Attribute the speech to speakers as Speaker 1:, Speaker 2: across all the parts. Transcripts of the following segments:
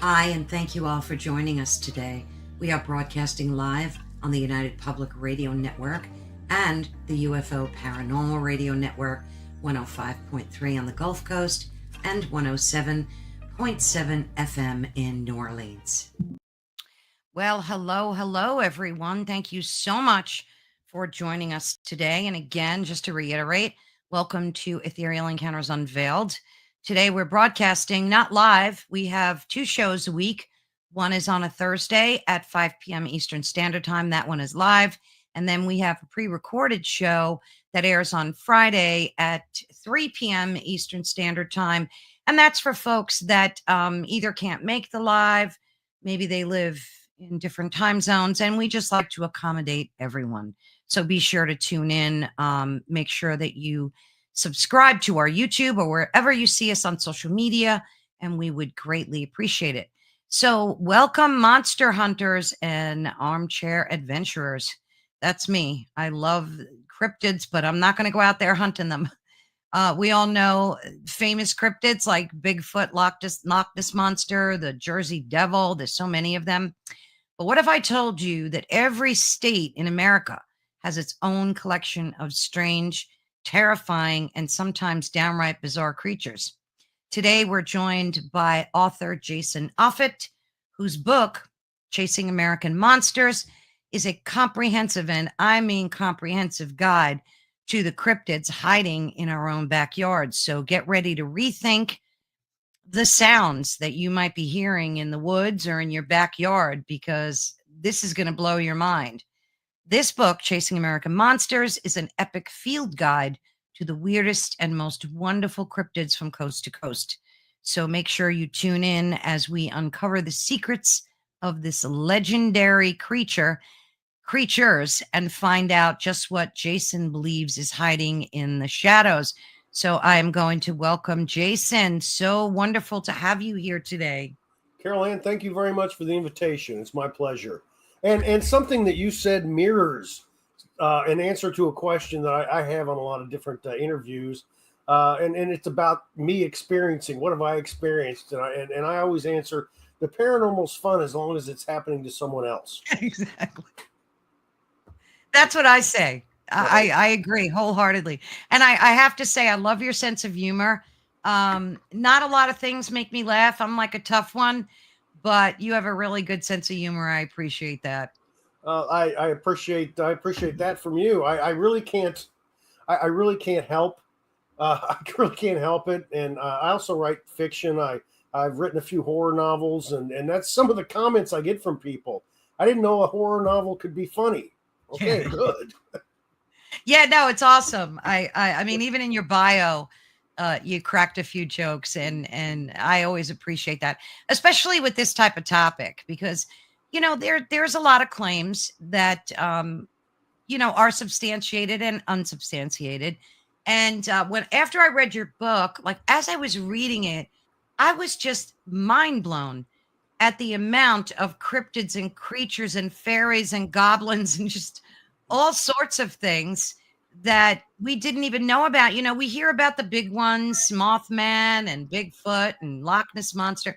Speaker 1: Hi, and thank you all for joining us today. We are broadcasting live on the United Public Radio Network and the UFO Paranormal Radio Network, 105.3 on the Gulf Coast and 107.7 FM in New Orleans. Well, hello, everyone. Thank you so much for joining us today. And again, just to reiterate, welcome to Ethereal Encounters Unveiled. Today we're broadcasting not live. We have two shows a week. One is on a Thursday at 5 p.m. Eastern Standard Time. That one is live. And then we have a pre-recorded show that airs on Friday at 3 p.m. Eastern Standard Time. And that's for folks that either can't make the live, maybe they live in different time zones, and we just like to accommodate everyone. So be sure to tune in. Make sure that you subscribe to our YouTube or wherever you see us on social media, and we would greatly appreciate it. So welcome, monster hunters and armchair adventurers. That's me. I love cryptids, but I'm not going to go out there hunting them. We all know famous cryptids like Bigfoot, Loch Ness Monster, the Jersey Devil. There's so many of them. But what if I told you that every state in America has its own collection of strange, terrifying, and sometimes downright bizarre creatures? Today, we're joined by author Jason Offutt, whose book, Chasing American Monsters, is a comprehensive, and I mean comprehensive, guide to the cryptids hiding in our own backyards. So get ready to rethink the sounds that you might be hearing in the woods or in your backyard, because this is going to blow your mind. This book, Chasing American Monsters, is an epic field guide to the weirdest and most wonderful cryptids from coast to coast. So make sure you tune in as we uncover the secrets of this legendary creatures, and find out just what Jason believes is hiding in the shadows. So I am going to welcome Jason. So wonderful to have you here today.
Speaker 2: Carol Ann, thank you very much for the invitation. It's my pleasure. And something that you said mirrors an answer to a question that I have on a lot of different interviews. And it's about me experiencing. What have I experienced? And I always answer, the paranormal's fun as long as it's happening to someone else.
Speaker 1: Exactly. That's what I say. I agree wholeheartedly. And I have to say, I love your sense of humor. Not a lot of things make me laugh. I'm like a tough one, but you have a really good sense of humor. I appreciate that.
Speaker 2: I appreciate that from you. I really can't. I really can't help. I really can't help it. And I also write fiction. I've written a few horror novels, and that's some of the comments I get from people. I didn't know a horror novel could be funny. Okay, good.
Speaker 1: Yeah, no, it's awesome. I mean, even in your bio, you cracked a few jokes, and I always appreciate that, especially with this type of topic, because there's a lot of claims that are substantiated and unsubstantiated. And after I read your book, like as I was reading it, I was just mind blown at the amount of cryptids and creatures and fairies and goblins and just all sorts of things that we didn't even know about. We hear about the big ones, Mothman and Bigfoot and Loch Ness Monster,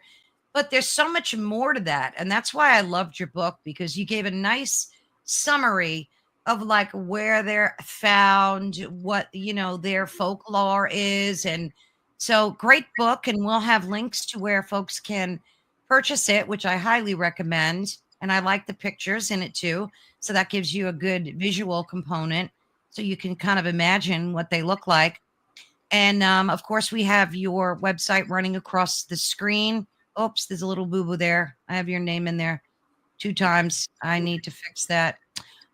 Speaker 1: but there's so much more to that. And that's why I loved your book, because you gave a nice summary of like where they're found, what, their folklore is. And so great book. And we'll have links to where folks can purchase it, which I highly recommend. And I like the pictures in it too. So that gives you a good visual component, so you can kind of imagine what they look like. And of course, we have your website running across the screen. Oops, there's a little boo-boo there. I have your name in there 2 times. I need to fix that.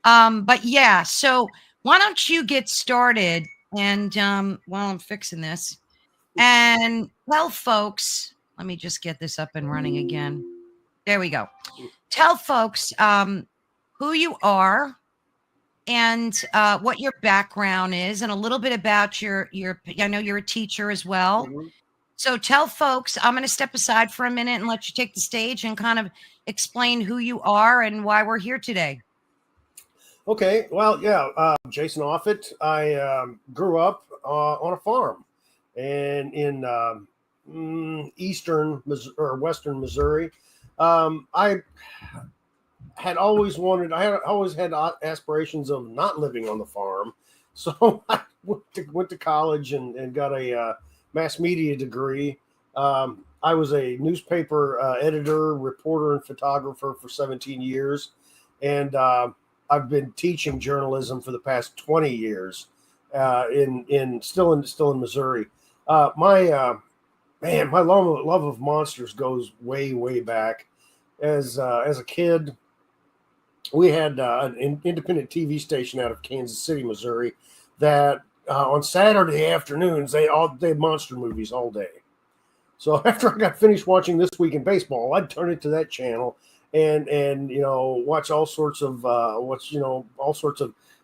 Speaker 1: But yeah, so why don't you get started? And while I'm fixing this, and tell folks, let me just get this up and running again. There we go. Tell folks who you are and what your background is, and a little bit about your. I know you're a teacher as well.
Speaker 2: Mhm.
Speaker 1: So tell folks, I'm going to step aside for a minute and let you take the stage and kind of explain who you are and why we're here today.
Speaker 2: Okay, well, yeah, Jason Offutt. I grew up on a farm, and in eastern or western Missouri. I always had aspirations of not living on the farm. So I went to college and got a mass media degree. I was a newspaper editor, reporter, and photographer for 17 years. And I've been teaching journalism for the past 20 years still in Missouri. My love of monsters goes way back. As a kid, we had an independent TV station out of Kansas City, Missouri, that on Saturday afternoons they had monster movies all day. So after I got finished watching This Week in Baseball, I'd turn it to that channel and watch all sorts of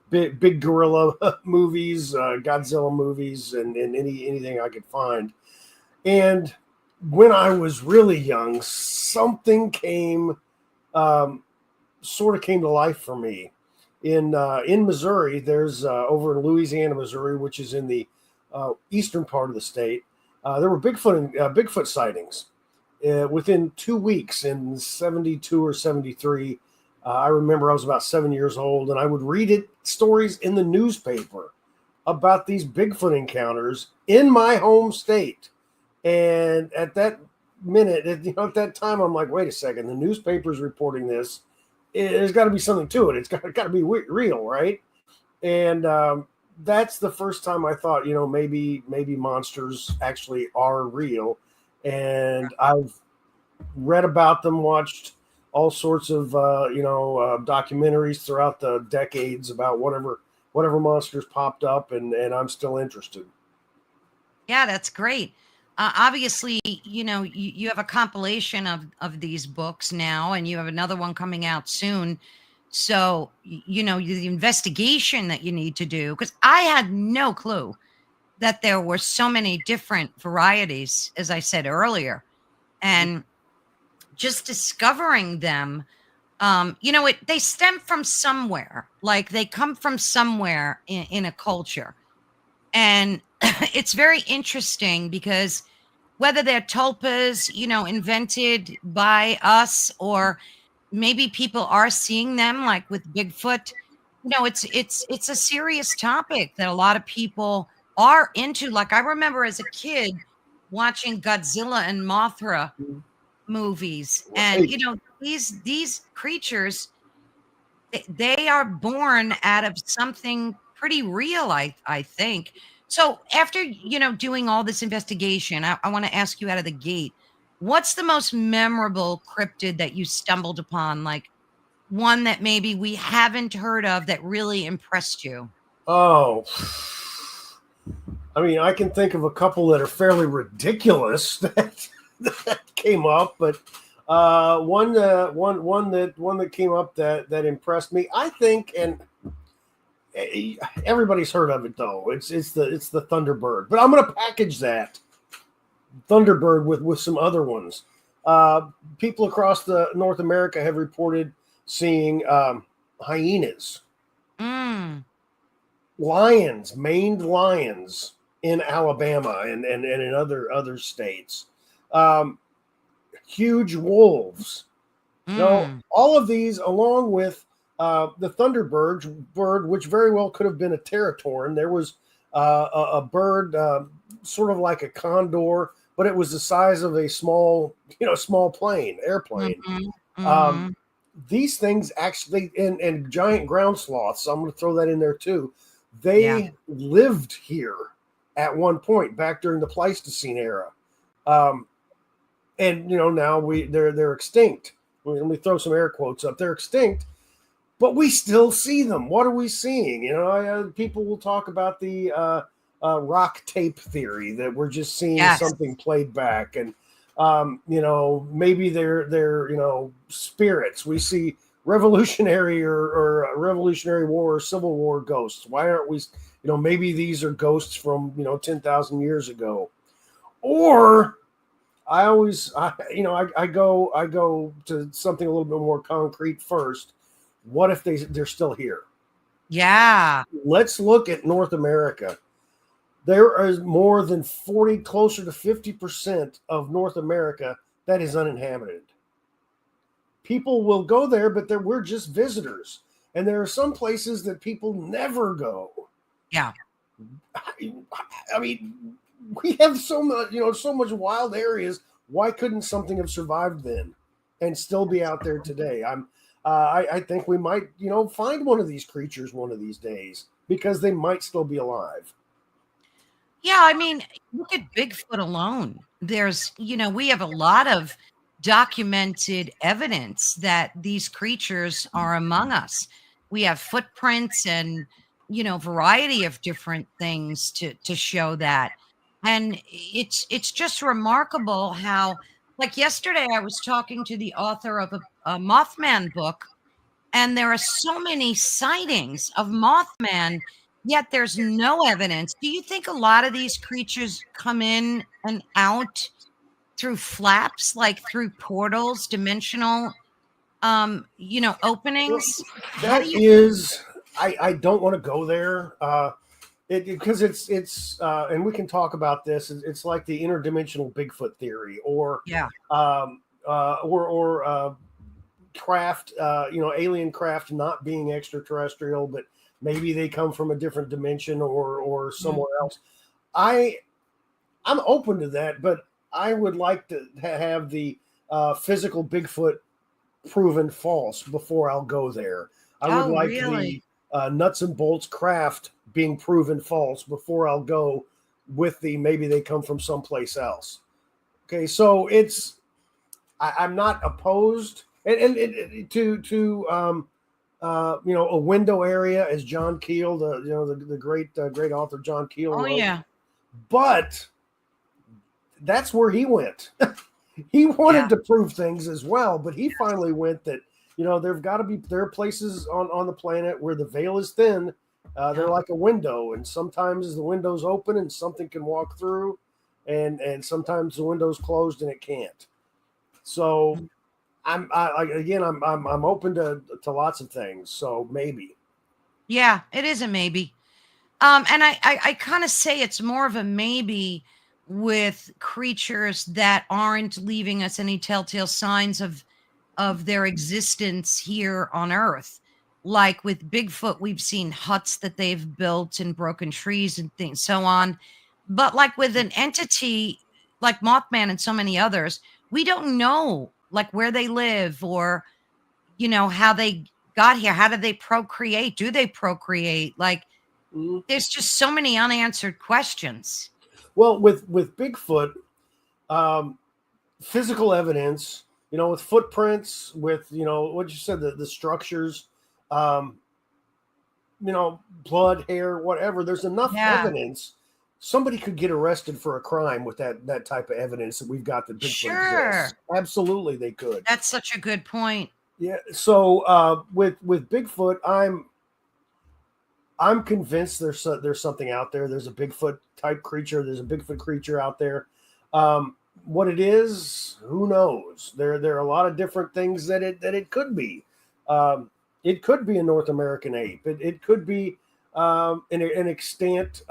Speaker 2: big gorilla movies, Godzilla movies, and anything I could find. And when I was really young, something sort of came to life for me. In Missouri, there's over in Louisiana, Missouri, which is in the eastern part of the state. There were Bigfoot sightings within 2 weeks in 72 or 73. I remember I was about 7 years old, and I would read stories in the newspaper about these Bigfoot encounters in my home state. And at that at that time, I'm like, wait a second, the newspaper's reporting this. There's got to be something to it. It's got to be real, right? And that's the first time I thought, maybe monsters actually are real. And I've read about them, watched all sorts of documentaries throughout the decades about whatever monsters popped up, and I'm still interested.
Speaker 1: Yeah, that's great. Obviously, you have a compilation of these books now, and you have another one coming out soon. So, the investigation that you need to do, because I had no clue that there were so many different varieties, as I said earlier, and just discovering them, they stem from somewhere, like they come from somewhere in a culture. And it's very interesting because whether they're tulpas, invented by us, or maybe people are seeing them like with Bigfoot, it's a serious topic that a lot of people are into. Like I remember as a kid watching Godzilla and Mothra movies, and these creatures, they are born out of something pretty real, I think. So after doing all this investigation, I want to ask you out of the gate, what's the most memorable cryptid that you stumbled upon, like one that maybe we haven't heard of that really impressed you?
Speaker 2: Oh, I mean, I can think of a couple that are fairly ridiculous that came up, but one that came up that impressed me, I think, and everybody's heard of it though. It's the Thunderbird, but I'm going to package that Thunderbird with some other ones. People across the North America have reported seeing hyenas, lions, maned lions in Alabama and in other states. Huge wolves. All of these, along with the Thunderbird, which very well could have been a Teratorn. There was a bird, sort of like a condor, but it was the size of a small airplane. These things actually, and giant ground sloths, so I'm going to throw that in there too. They lived here at one point back during the Pleistocene era. And now they're extinct. Let me throw some air quotes up. They're extinct, but we still see them. What are we seeing? People will talk about the rock tape theory, that we're just seeing something played back, and maybe they're spirits. We see Revolutionary or Revolutionary War or Civil War ghosts. Why aren't we? Maybe these are ghosts from 10,000 years ago. Or I go to something a little bit more concrete first. What if they're still here?
Speaker 1: Yeah.
Speaker 2: Let's look at North America. There is more than 40, closer to 50% of North America that is uninhabited. People will go there, but we're just visitors. And there are some places that people never go.
Speaker 1: Yeah.
Speaker 2: I mean, we have so much, so much wild areas. Why couldn't something have survived then and still be out there today? I think we might, find one of these creatures one of these days because they might still be alive.
Speaker 1: Yeah, I mean, look at Bigfoot alone. There's, we have a lot of documented evidence that these creatures are among us. We have footprints and, variety of different things to show that. And it's just remarkable how, like yesterday, I was talking to the author of a Mothman book, and there are so many sightings of Mothman, yet there's no evidence. Do you think a lot of these creatures come in and out through flaps, like through portals, dimensional, openings? How
Speaker 2: That
Speaker 1: do you?
Speaker 2: is, I don't want to go there. Because it's and we can talk about this. It's like the interdimensional Bigfoot theory, or
Speaker 1: Yeah.
Speaker 2: Craft, alien craft not being extraterrestrial, but maybe they come from a different dimension or somewhere else. I'm open to that, but I would like to have the physical Bigfoot proven false before I'll go there. I would
Speaker 1: Oh,
Speaker 2: like
Speaker 1: really?
Speaker 2: the nuts and bolts craft being proven false before I'll go with the maybe they come from someplace else. Okay, so I'm not opposed and to a window area, as John Keel, the great author John Keel
Speaker 1: Oh,
Speaker 2: wrote.
Speaker 1: yeah.
Speaker 2: But that's where he went. He wanted
Speaker 1: Yeah.
Speaker 2: to prove things as well, but he finally went that there are places on the planet where the veil is thin. They're
Speaker 1: Yeah.
Speaker 2: like a window, and sometimes the window's open and something can walk through, and sometimes the window's closed and it can't. So I'm open to lots of things. So maybe.
Speaker 1: Yeah, it is a maybe. And I kind of say it's more of a maybe with creatures that aren't leaving us any telltale signs of their existence here on Earth. Like with Bigfoot, we've seen huts that they've built and broken trees and things, so on. But like with an entity like Mothman and so many others, we don't know like where they live or how they got here. How did they procreate? Do they procreate? Like
Speaker 2: Mhm.
Speaker 1: there's just so many unanswered questions.
Speaker 2: Well, with Bigfoot, um, physical evidence, with footprints, with what you said, the structures, um, blood, hair, whatever. There's enough
Speaker 1: Yeah,
Speaker 2: evidence. Somebody could get arrested for a crime with that type of evidence that we've got that Bigfoot exists.
Speaker 1: sure.
Speaker 2: Absolutely, they could.
Speaker 1: That's such a good point.
Speaker 2: Yeah. So with Bigfoot, I'm convinced there's something out there. There's a Bigfoot type creature. There's a Bigfoot creature out there. What it is, who knows? There are a lot of different things that it could be. It could be a North American ape. It could be an extant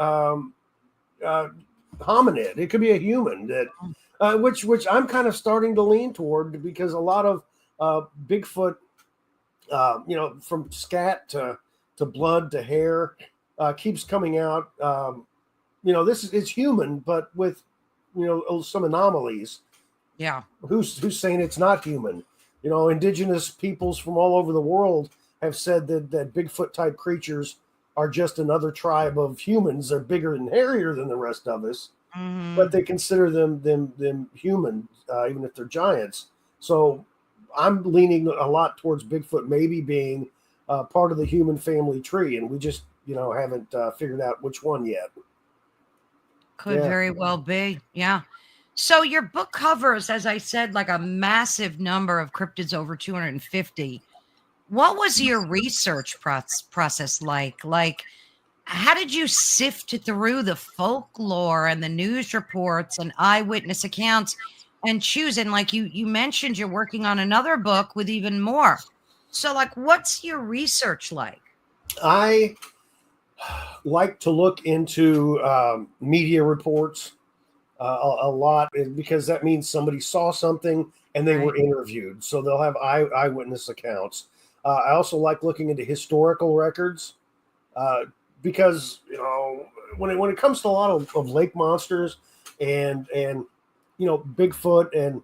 Speaker 2: hominid. It could be a human which I'm kind of starting to lean toward, because a lot of Bigfoot, from scat to blood to hair, keeps coming out. It's human, but with some anomalies.
Speaker 1: Yeah.
Speaker 2: Who's saying it's not human? Indigenous peoples from all over the world have said that Bigfoot type creatures are just another tribe of humans. They're bigger and hairier than the rest of us, but they consider them human, even if they're giants. So I'm leaning a lot towards Bigfoot maybe being part of the human family tree, and we just haven't figured out which one yet.
Speaker 1: Could very well be. Yeah. So your book covers, as I said, like a massive number of cryptids, over 250. What was your research process like? Like, how did you sift through the folklore and the news reports and eyewitness accounts and choose? And like you mentioned, you're working on another book with even more. So, like, what's your research like?
Speaker 2: I like to look into media reports a lot, because that means somebody saw something and they were
Speaker 1: Right.
Speaker 2: interviewed. So they'll have eyewitness accounts. I also like looking into historical records uh, because, when it comes to a lot of lake monsters and Bigfoot, and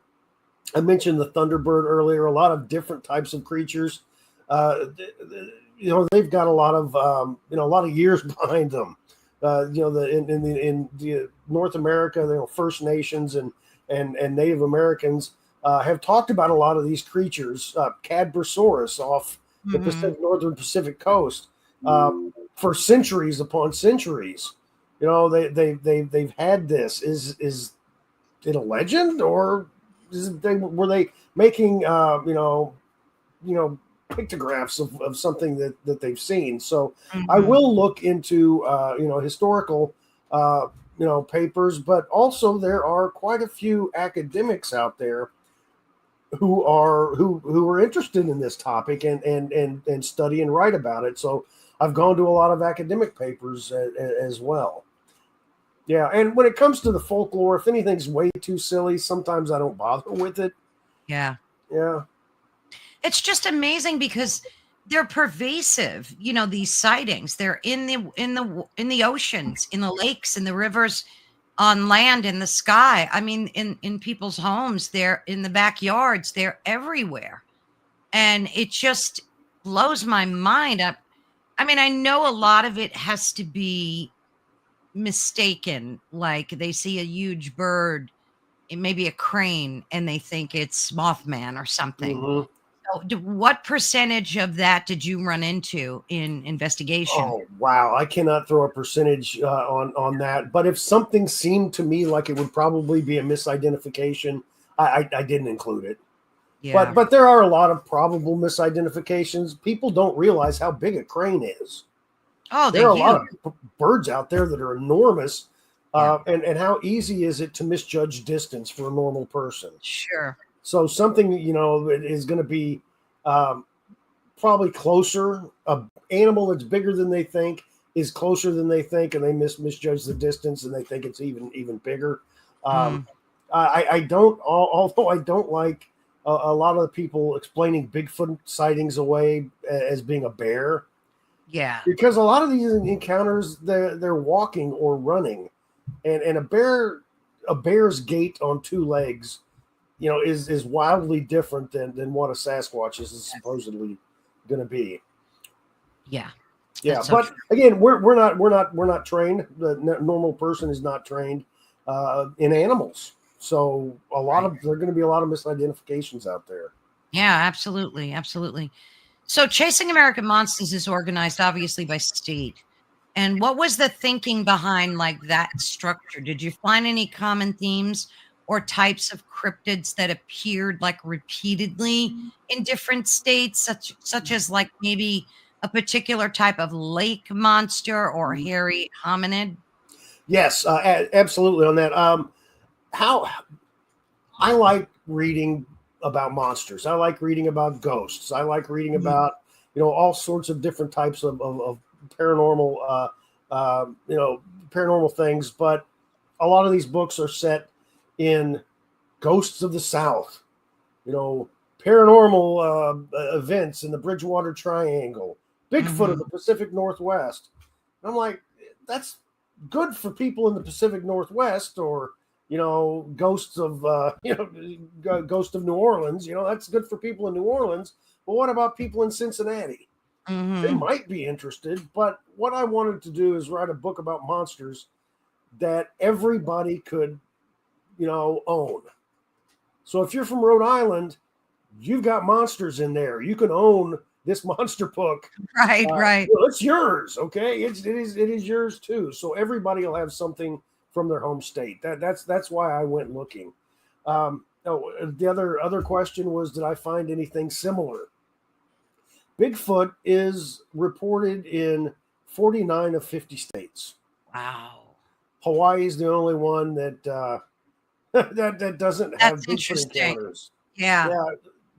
Speaker 2: I mentioned the Thunderbird earlier, a lot of different types of creatures. They've got a lot of years behind them. In North America, First Nations and Native Americans have talked about a lot of these creatures. Cadbrosaurus off the
Speaker 1: Mm-hmm.
Speaker 2: northern Pacific coast for centuries upon centuries. They've had this. Is it a legend, or were they making pictographs of something that they've seen? So I
Speaker 1: Mm-hmm.
Speaker 2: will look into historical papers, but also there are quite a few academics out there who are interested in this topic and study and write about it. So I've gone to a lot of academic papers as well. Yeah, and when it comes to the folklore, if anything's way too silly, sometimes I don't bother with it.
Speaker 1: Yeah.
Speaker 2: Yeah.
Speaker 1: It's just amazing because they're pervasive. These sightings. They're in the oceans, in the lakes, in the rivers, on land, in the sky. I mean, in people's homes. They're in the backyards. They're everywhere, and it just blows my mind up. I mean, I know a lot of it has to be mistaken. Like they see a huge bird, it may be a crane, and they think it's Mothman or something.
Speaker 2: Hmm.
Speaker 1: So, what percentage of that did you run into in investigation?
Speaker 2: Oh wow, I cannot throw a percentage on that. But if something seemed to me like it would probably be a misidentification, I didn't include it. But
Speaker 1: Yeah.
Speaker 2: but there are a lot of probable misidentifications. People don't realize how big a crane is.
Speaker 1: Oh, they're
Speaker 2: There are a lot
Speaker 1: huge.
Speaker 2: of birds out there that are enormous,
Speaker 1: Yeah.
Speaker 2: and how easy is it to misjudge distance for a normal person?
Speaker 1: Sure.
Speaker 2: So something is going to be um, probably closer. A animal that's bigger than they think is closer than they think, and they misjudge the distance, and they think it's even bigger. Um,
Speaker 1: Mm,
Speaker 2: I don't, although I don't like a lot of the people explaining Bigfoot sightings away as being a bear,
Speaker 1: yeah.
Speaker 2: because a lot of these encounters they're walking or running, and a bear's gait on two legs, is wildly different than what a Sasquatch is supposedly going to be.
Speaker 1: Yeah.
Speaker 2: Yeah,
Speaker 1: That's so
Speaker 2: but
Speaker 1: true.
Speaker 2: again, we're not trained. The normal person is not trained in animals, so
Speaker 1: Right.
Speaker 2: there are going to be a lot of misidentifications out there.
Speaker 1: Yeah, absolutely. Absolutely. So, Chasing American Monsters is organized obviously by state. And what was the thinking behind like that structure? Did you find any common themes or types of cryptids that appeared like repeatedly in different states, such as like maybe a particular type of lake monster or hairy hominid?
Speaker 2: Yes, absolutely on that. How I like reading about monsters. I like reading about ghosts. I like reading
Speaker 1: Mhm.
Speaker 2: about all sorts of different types of paranormal paranormal things. But a lot of these books are set in ghosts of the South. You know, paranormal events in the Bridgewater Triangle, Bigfoot of
Speaker 1: Mhm.
Speaker 2: the Pacific Northwest. And I'm like, that's good for people in the Pacific Northwest, or ghosts of ghost of New Orleans. That's good for people in New Orleans. But what about people in Cincinnati? They
Speaker 1: Mhm.
Speaker 2: might be interested. But what I wanted to do is write a book about monsters that everybody could own. So if you're from Rhode Island, you've got monsters in there. You can own this monster book.
Speaker 1: Right, right.
Speaker 2: It's yours, okay? It is yours too. So everybody will have something from their home state. That's why I went looking. The other question was, did I find anything similar? Bigfoot is reported in 49 of 50 states.
Speaker 1: Wow.
Speaker 2: Hawaii is the only one that that doesn't have
Speaker 1: That's
Speaker 2: Bigfoot
Speaker 1: interesting.
Speaker 2: encounters.
Speaker 1: Yeah.
Speaker 2: Yeah,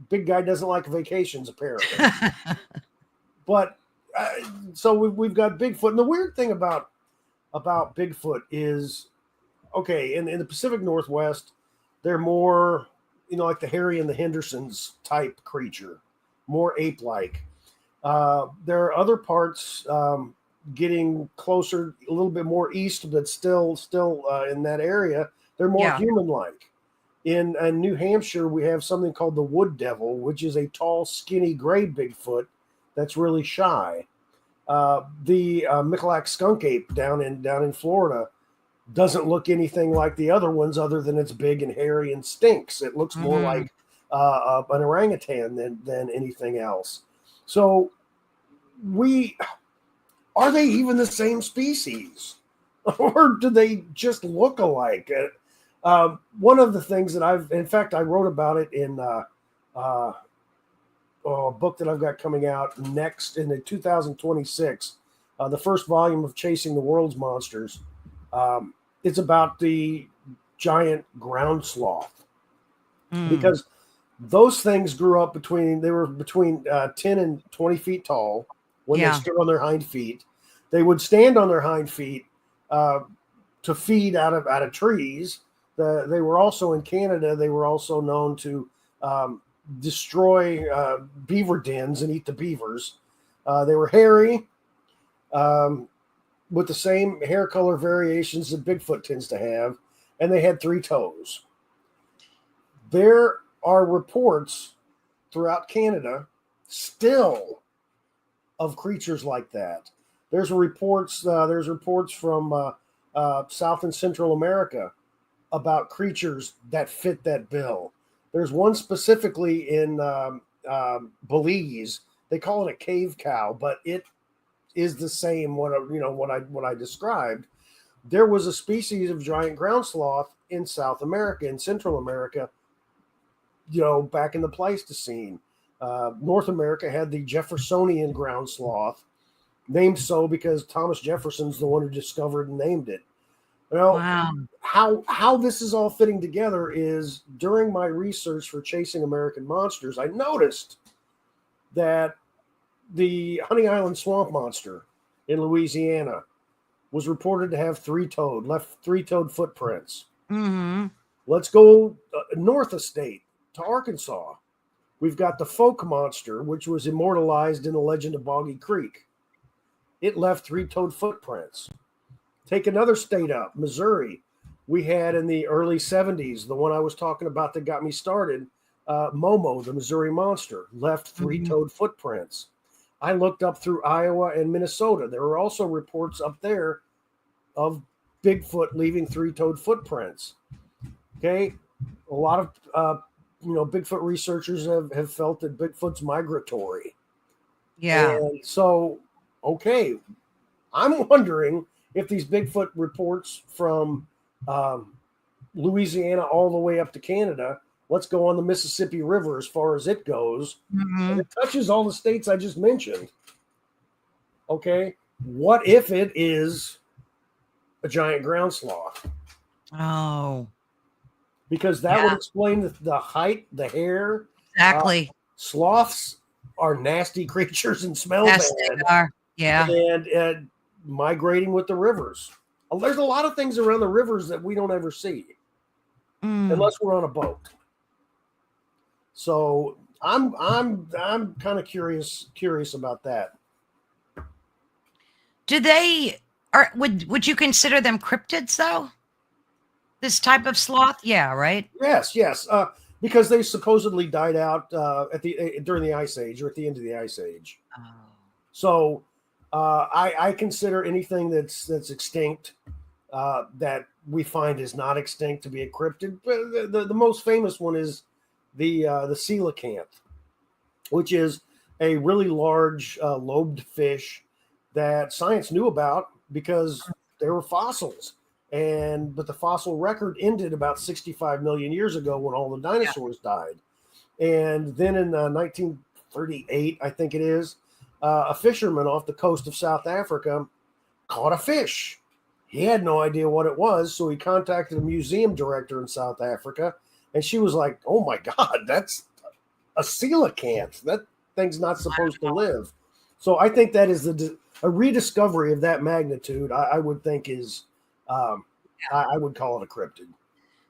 Speaker 2: big guy doesn't like vacations apparently. But so we've got Bigfoot. And the weird thing about Bigfoot is, okay, in the Pacific Northwest, they're more, like the Harry and the Hendersons type creature, more ape-like. There are other parts getting closer, a little bit more east, but still in that area, they're more human-like. In New Hampshire, we have something called the wood devil, which is a tall, skinny, gray Bigfoot that's really shy. The Michalak skunk ape down in Florida doesn't look anything like the other ones, other than it's big and hairy and stinks. It looks more like an orangutan than anything else. So, are they even the same species, or do they just look alike? One of the things that I wrote about it in a book that I've got coming out next in the 2026, the first volume of Chasing the World's Monsters. It's about the giant ground sloth, because those things grew up between 10 and 20 feet tall when they stood on their hind feet. They would stand on their hind feet to feed out of trees. They were also in Canada. They were also known to destroy beaver dens and eat the beavers. They were hairy, with the same hair color variations that Bigfoot tends to have, and they had 3 toes. There are reports throughout Canada still of creatures like that. There's reports from South and Central America about creatures that fit that bill. There's one specifically in Belize. They call it a cave cow, but it is the same what I described. There was a species of giant ground sloth in South America, in Central America, back in the Pleistocene. North America had the Jeffersonian ground sloth, named so because Thomas Jefferson's the one who discovered and named it.
Speaker 1: Wow.
Speaker 2: How this is all fitting together is, during my research for Chasing American Monsters, I noticed that the Honey Island swamp monster in Louisiana was reported to have left three-toed footprints.
Speaker 1: Mm-hmm.
Speaker 2: Let's go north of state to Arkansas. We've got the Folk monster, which was immortalized in the legend of Boggy Creek. It left three-toed footprints. Take another state up, Missouri. We had in the early 70s, the one I was talking about that got me started, Momo, the Missouri monster, left three-toed footprints. I looked up through Iowa and Minnesota. There were also reports up there of Bigfoot leaving three-toed footprints. Okay, a lot of Bigfoot researchers have felt that Bigfoot's migratory.
Speaker 1: Yeah.
Speaker 2: And so, okay, I'm wondering if these Bigfoot reports from Louisiana all the way up to Canada, let's go on the Mississippi River as far as it goes. And it touches all the states I just mentioned. Okay, what if it is a giant ground sloth?
Speaker 1: Oh.
Speaker 2: Because that would explain the height, the hair.
Speaker 1: Exactly.
Speaker 2: Sloths are nasty creatures and smell
Speaker 1: Yes,
Speaker 2: bad.
Speaker 1: they are. Yeah.
Speaker 2: And migrating with the rivers. There's a lot of things around the rivers that we don't ever see unless we're on a boat. So I'm kind of curious about that.
Speaker 1: Would you consider them cryptids though? This type of sloth? Yeah, right?
Speaker 2: Yes. Because they supposedly died out during the Ice Age, or at the end of the Ice Age.
Speaker 1: Oh.
Speaker 2: So I consider anything that's extinct that we find is not extinct to be a cryptid. The most famous one is the coelacanth, which is a really large lobed fish that science knew about because there were fossils. But the fossil record ended about 65 million years ago when all the dinosaurs died. And then in 1938, I think it is, a fisherman off the coast of South Africa caught a fish. He had no idea what it was, so he contacted a museum director in South Africa, and she was like, "Oh my God, that's a coelacanth. That thing's not supposed to live." So I think that is a rediscovery of that magnitude. I would think is, I would call it a cryptid.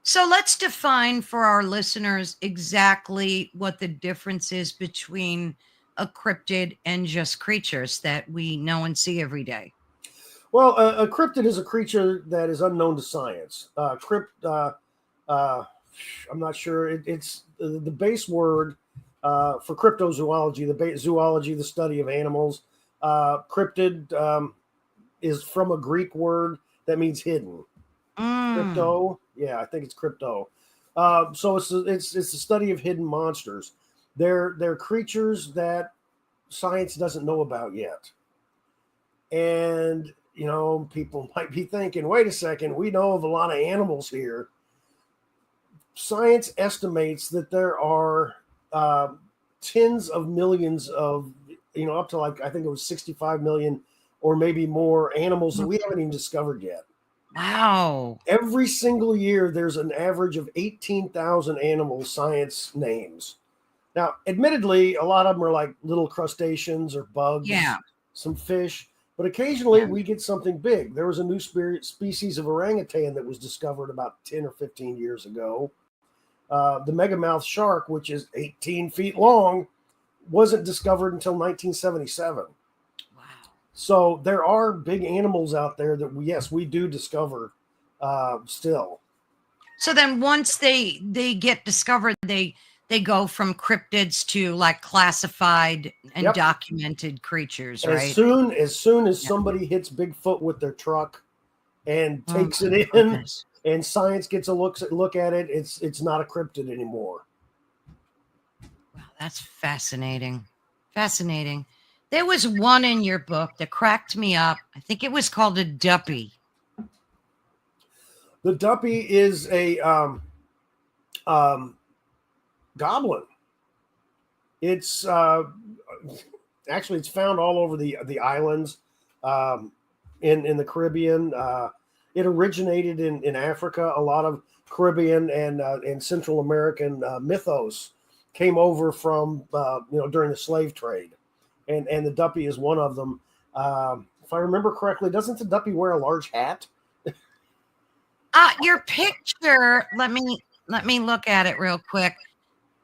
Speaker 1: So let's define for our listeners exactly what the difference is between a cryptid and just creatures that we know and see every day.
Speaker 2: Well, a cryptid is a creature that is unknown to science. I'm not sure. It's the base word for cryptozoology, zoology, the study of animals. Cryptid is from a Greek word that means hidden. Crypto, yeah, I think it's crypto. So it's the study of hidden monsters. They're creatures that science doesn't know about yet. And people might be thinking, wait a second, we know of a lot of animals here. Science estimates that there are tens of millions of, up to like, I think it was 65 million or maybe more animals that we haven't even discovered yet.
Speaker 1: Wow.
Speaker 2: Every single year, there's an average of 18,000 animals science names. Now, admittedly, a lot of them are like little crustaceans or bugs, some fish, but occasionally we get something big. There was a new species of orangutan that was discovered about 10 or 15 years ago. The megamouth shark, which is 18 feet long, wasn't discovered until 1977.
Speaker 1: Wow.
Speaker 2: So there are big animals out there that we do discover still.
Speaker 1: So then once they get discovered, they go from cryptids to like classified and documented creatures, right?
Speaker 2: As soon as somebody hits Bigfoot with their truck and takes it in, goodness. And science gets a look at it, it's not a cryptid anymore.
Speaker 1: Wow, that's fascinating. Fascinating. There was one in your book that cracked me up. I think it was called a duppy.
Speaker 2: The duppy is a goblin. It's actually it's found all over the islands in the Caribbean. It originated in Africa. A lot of Caribbean and Central American mythos came over from during the slave trade, and the duppy is one of them. If I remember correctly, doesn't the duppy wear a large hat?
Speaker 1: Your picture. Let me look at it real quick.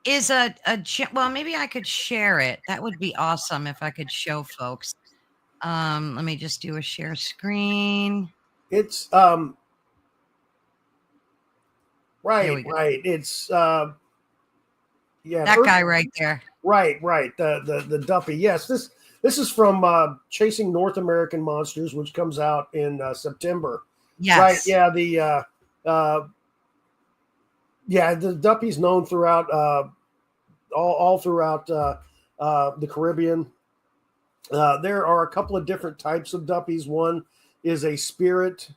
Speaker 1: Is well, maybe I could share it. That would be awesome if I could show folks. Let me just do a share screen.
Speaker 2: It's right. It's that
Speaker 1: guy right there.
Speaker 2: Right. The duppy. Yes, this is from Chasing North American Monsters, which comes out in September.
Speaker 1: Yes.
Speaker 2: Right. Yeah. The duppy's known throughout all throughout the Caribbean. There are a couple of different types of duppies. One is a spirit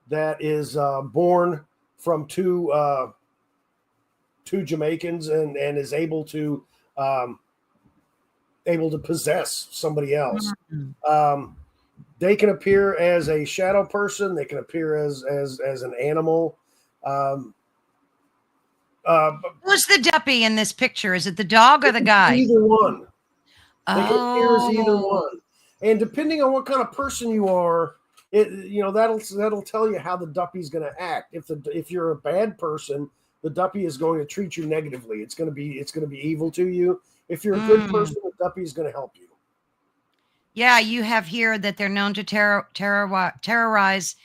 Speaker 2: that is born from two Jamaicans and is able to possess somebody else. Mm-hmm. They can appear as a shadow person. They can appear as an animal.
Speaker 1: Who's the duppy in this picture? Is it the dog or the guy?
Speaker 2: Either one. They can appear as either one. And depending on what kind of person you are, that'll tell you how the duppy's going to act. If you're a bad person, the duppy is going to treat you negatively. It's going to be evil to you. If you're a good person, the duppy is going to help you.
Speaker 1: Yeah, you have here that they're known to terrorize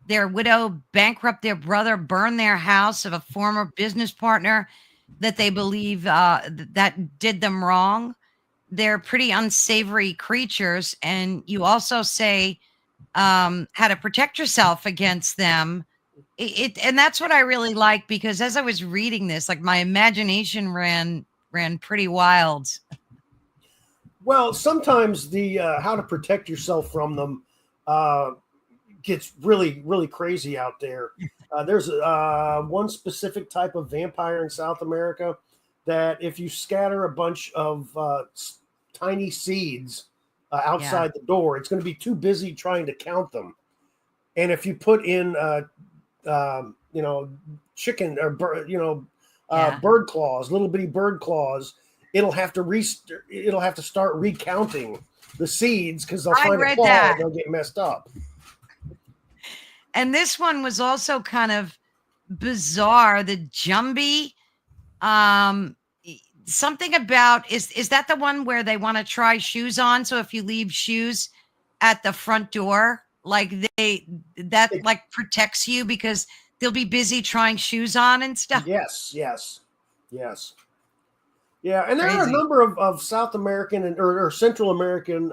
Speaker 1: their widow, bankrupt their brother, burn their house of a former business partner that they believe that did them wrong. They're pretty unsavory creatures, and you also say how to protect yourself against them. And that's what I really like, because as I was reading this, like my imagination ran pretty wild.
Speaker 2: Well, sometimes the how to protect yourself from them gets really, really crazy out there. There's one specific type of vampire in South America that if you scatter a bunch of tiny seeds outside the door, it's going to be too busy trying to count them. And if you put in, chicken or bird claws, little bitty bird claws, it'll have to start recounting the seeds because they'll
Speaker 1: I
Speaker 2: find a
Speaker 1: read
Speaker 2: claw
Speaker 1: that.
Speaker 2: and they'll get messed up.
Speaker 1: And this one was also kind of bizarre. The Jumbie, um, something about is that the one where they want to try shoes on? So if you leave shoes at the front door, like that like protects you because they'll be busy trying shoes on and stuff.
Speaker 2: Yes. Yeah, and there are a
Speaker 1: Crazy.
Speaker 2: number of South American or Central American,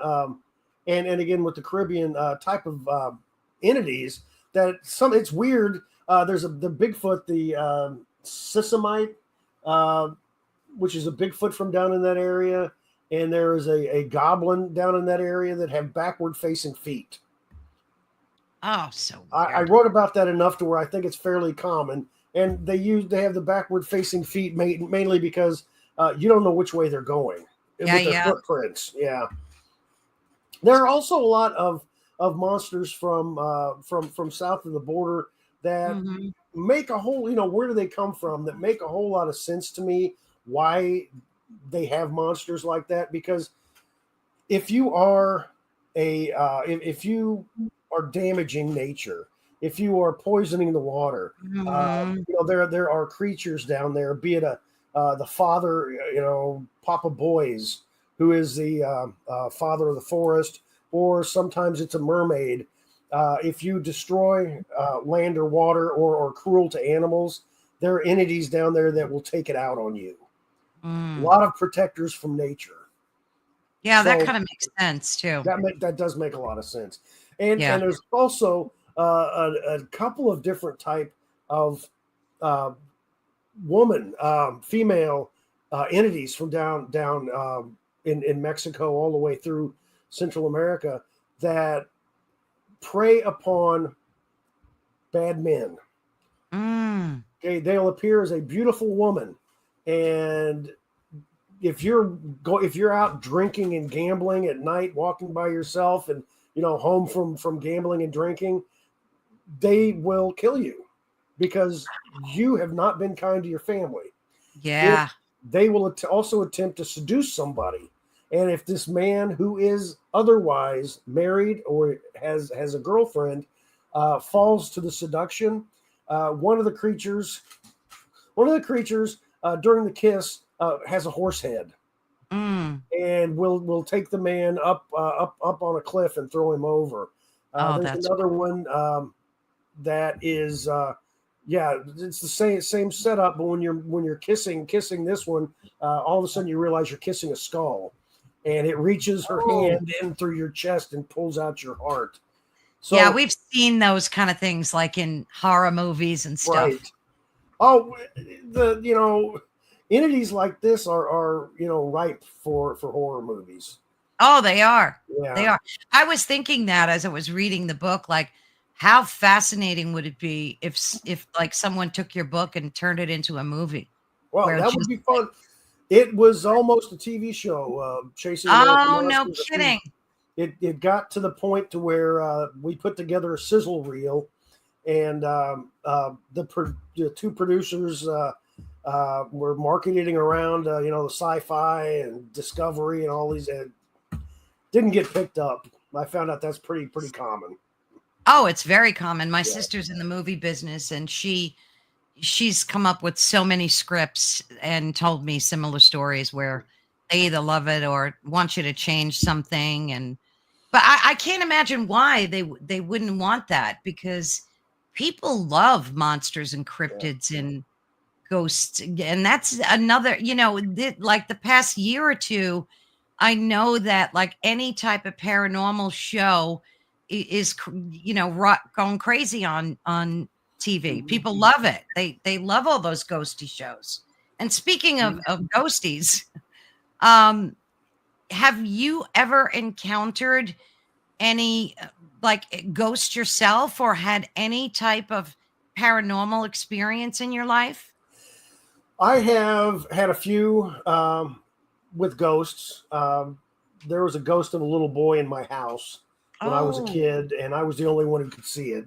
Speaker 2: and again with the Caribbean type of entities that it's weird. There's the Bigfoot, the Sisamite, which is a Bigfoot from down in that area, and there is a goblin down in that area that have backward facing feet.
Speaker 1: Oh, so weird.
Speaker 2: I wrote about that enough to where I think it's fairly common, and they have the backward facing feet mainly because you don't know which way they're going with their footprints. Yeah, there are also a lot of monsters from south of the border that make a whole, where do they come from? That make a whole lot of sense to me. Why they have monsters like that? Because if you are if you are damaging nature, if you are poisoning the water, there are creatures down there, be it the father, Papa Boys, who is the father of the forest, or sometimes it's a mermaid. If you destroy land or water or are cruel to animals, there are entities down there that will take it out on you. A lot of protectors from nature.
Speaker 1: Yeah, so, that kind of makes sense too.
Speaker 2: That does make a lot of sense. And there's also a couple of different type of female entities from down in Mexico all the way through Central America that prey upon bad men. Okay, they'll appear as a beautiful woman, and if you're out drinking and gambling at night, walking by yourself, and home from gambling and drinking, they will kill you because you have not been kind to your family.
Speaker 1: Yeah,
Speaker 2: they will also attempt to seduce somebody, and if this man who is otherwise married or has a girlfriend falls to the seduction, one of the creatures during the kiss has a horse head, and will take the man up on a cliff and throw him over. There's another one that is it's the same setup, but when you're kissing this one, all of a sudden you realize you're kissing a skull, and it reaches her hand in through your chest and pulls out your heart. So,
Speaker 1: yeah, we've seen those kind of things like in horror movies and stuff.
Speaker 2: Right. Oh, entities like this are ripe for horror movies.
Speaker 1: Oh, they are.
Speaker 2: Yeah.
Speaker 1: They are. I was thinking that as I was reading the book, like, how fascinating would it be if like someone took your book and turned it into a movie?
Speaker 2: Well, that would be fun. It was almost a TV show, Chasing American Monsters.
Speaker 1: No kidding.
Speaker 2: It got to the point to where we put together a sizzle reel, and the two producers were marketing around, the Sci-Fi and Discovery and all these. Didn't get picked up. I found out that's pretty common.
Speaker 1: Oh, it's very common. My sister's in the movie business, and she's come up with so many scripts and told me similar stories where they either love it or want you to change something. But I can't imagine why they wouldn't want that, because people love monsters and cryptids and ghosts. And that's another, like the past year or two, I know that like any type of paranormal show is, going crazy on TV. People love it. They love all those ghosty shows. And speaking of ghosties, have you ever encountered any like ghost yourself, or had any type of paranormal experience in your life?
Speaker 2: I have had a few with ghosts. There was a ghost of a little boy in my house when I was a kid, and I was the only one who could see it.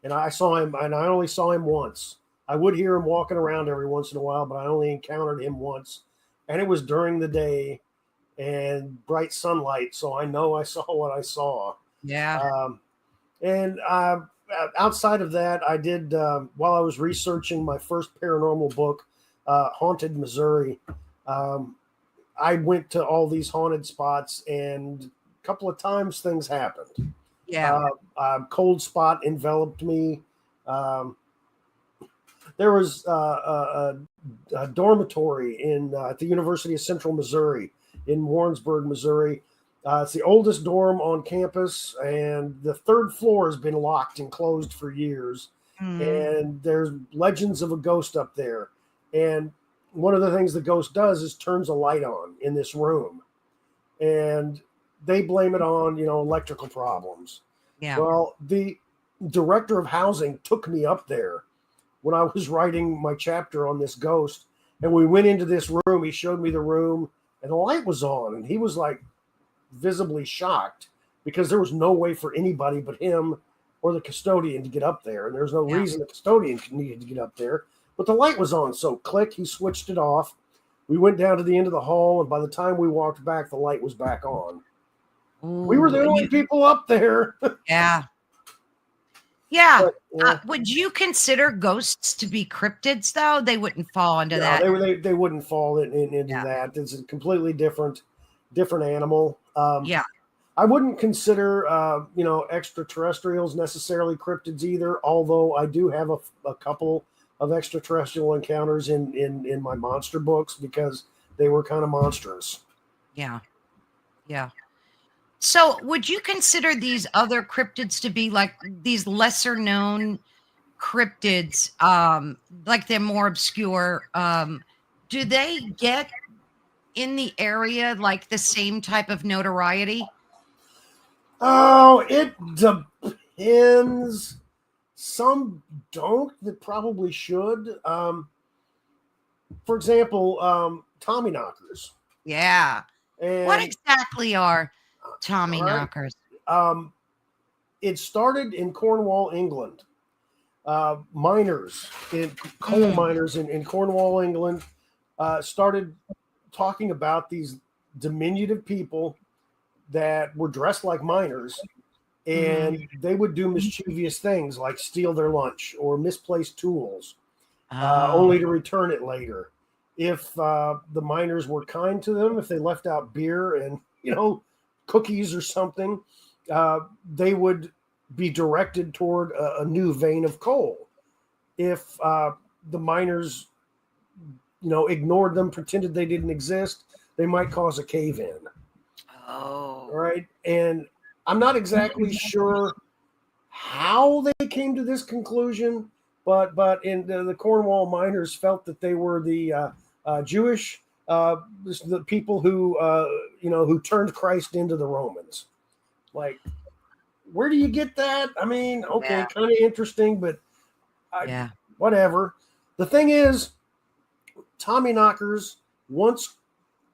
Speaker 2: And I saw him, and I only saw him once. I would hear him walking around every once in a while, but I only encountered him once. And it was during the day, and bright sunlight. So I know I saw what I saw.
Speaker 1: Yeah.
Speaker 2: And outside of that, I did, while I was researching my first paranormal book, Haunted Missouri, I went to all these haunted spots, and a couple of times things happened.
Speaker 1: Yeah.
Speaker 2: Cold spot enveloped me. Um, there was a dormitory at the University of Central Missouri in Warrensburg, Missouri. It's the oldest dorm on campus, and the third floor has been locked and closed for years.
Speaker 1: Mm.
Speaker 2: And there's legends of a ghost up there. And one of the things the ghost does is turns a light on in this room, and they blame it on electrical problems.
Speaker 1: Yeah.
Speaker 2: Well, the director of housing took me up there when I was writing my chapter on this ghost, and we went into this room. He showed me the room, and the light was on, and he was like visibly shocked because there was no way for anybody but him or the custodian to get up there, and there's no
Speaker 1: Yeah.
Speaker 2: reason the custodian needed to get up there. But the light was on, so click, he switched it off. We went down to the end of the hall, and by the time we walked back, the light was back on. We were the
Speaker 1: Ooh,
Speaker 2: only people up there.
Speaker 1: yeah. Yeah.
Speaker 2: But, yeah.
Speaker 1: Would you consider ghosts to be cryptids, though? They wouldn't fall into
Speaker 2: No,
Speaker 1: that.
Speaker 2: they wouldn't fall into
Speaker 1: Yeah.
Speaker 2: that. It's a completely different animal.
Speaker 1: Yeah.
Speaker 2: I wouldn't consider extraterrestrials necessarily cryptids either. Although I do have a couple of extraterrestrial encounters in my monster books because they were kind of monstrous.
Speaker 1: Yeah. Yeah. So, would you consider these other cryptids to be like these lesser known cryptids, like they're more obscure? Do they get in the area like the same type of notoriety?
Speaker 2: Oh, it depends. Some don't that probably should. For example, Tommy knockers.
Speaker 1: Yeah. What
Speaker 2: And
Speaker 1: exactly are Tommy
Speaker 2: all right,
Speaker 1: knockers?
Speaker 2: it started in Cornwall, England. Miners, coal
Speaker 1: Mm.
Speaker 2: miners in Cornwall, England, started talking about these diminutive people that were dressed like miners, and they would do mischievous things like steal their lunch or misplace tools,
Speaker 1: Oh,
Speaker 2: only to return it later. If the miners were kind to them, if they left out beer and cookies or something, they would be directed toward a new vein of coal. If the miners, ignored them, pretended they didn't exist, they might cause a cave in. All
Speaker 1: oh,
Speaker 2: right. And I'm not exactly sure how they came to this conclusion, but in the Cornwall miners felt that they were the Jewish, the people who turned Christ into the Romans. Like, where do you get that? I mean, okay,
Speaker 1: yeah,
Speaker 2: kind of interesting, but
Speaker 1: yeah.
Speaker 2: whatever. The thing is, Tommy knockers, once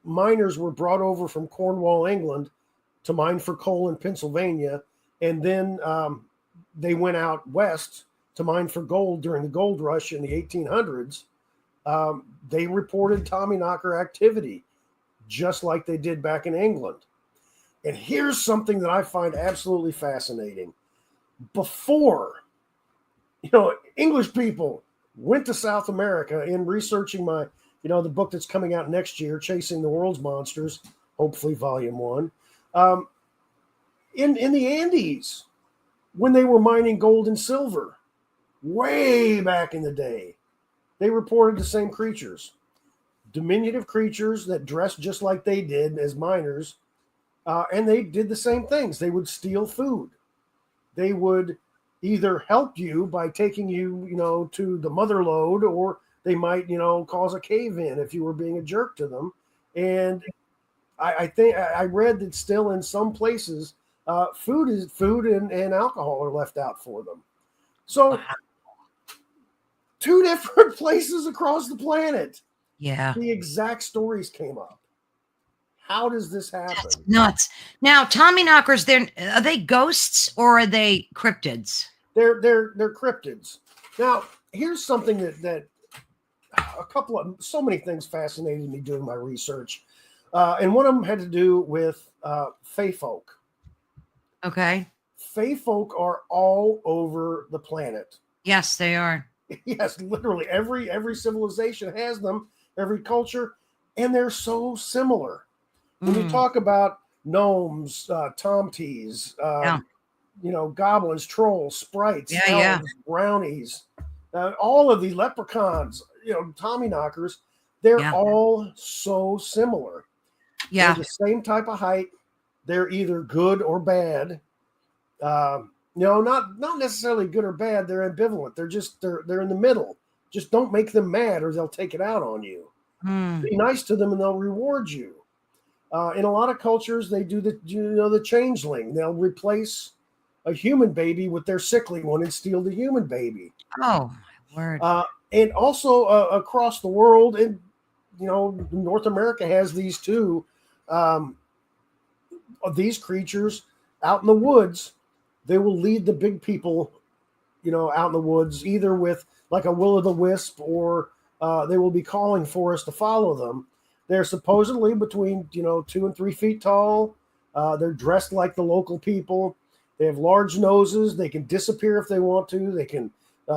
Speaker 2: miners were brought over from Cornwall, England, to mine for coal in Pennsylvania, and then they went out west to mine for gold during the gold rush in the 1800s. They reported Tommy knocker activity, just like they did back in England. And here's something that I find absolutely fascinating. Before, English people went to South America in researching the book that's coming out next year, Chasing the World's Monsters, hopefully volume 1. In the Andes, when they were mining gold and silver, way back in the day, they reported the same creatures. Diminutive creatures that dressed just like they did as miners, and they did the same things. They would steal food. They would either help you by taking you, to the mother lode, or they might, cause a cave in if you were being a jerk to them. And I think I read that still in some places, food and alcohol are left out for them. So, two different places across the planet,
Speaker 1: Yeah.
Speaker 2: the exact stories came up. How does this happen?
Speaker 1: That's nuts. Now, Tommy knockers, are they ghosts or are they cryptids?
Speaker 2: They're cryptids. Now, here's something that so many things fascinated me doing my research. And one of them had to do with Fae folk.
Speaker 1: Okay.
Speaker 2: Fae folk are all over the planet.
Speaker 1: Yes, they are.
Speaker 2: Yes, literally every civilization has them, every culture, and they're so similar. When you talk about gnomes, tomties,
Speaker 1: Yeah.
Speaker 2: goblins, trolls, sprites,
Speaker 1: Yeah. Yeah.
Speaker 2: elves, brownies, all of the leprechauns, Tommy knockers, they're
Speaker 1: Yeah.
Speaker 2: all so similar. They're
Speaker 1: Yeah.
Speaker 2: the same type of height. They're either good or bad. Not necessarily good or bad. They're ambivalent. They're in the middle. Just don't make them mad, or they'll take it out on you. Be nice to them, and they'll reward you. In a lot of cultures, they do the changeling. They'll replace a human baby with their sickly one and steal the human baby.
Speaker 1: Oh my word.
Speaker 2: And also across the world, and North America has these too. These creatures out in the woods, they will lead the big people, out in the woods, either with like a will-o'-the-wisp, or they will be calling for us to follow them. They're supposedly between 2 and 3 feet tall. They're dressed like the local people. They have large noses. They can disappear if they want to. They can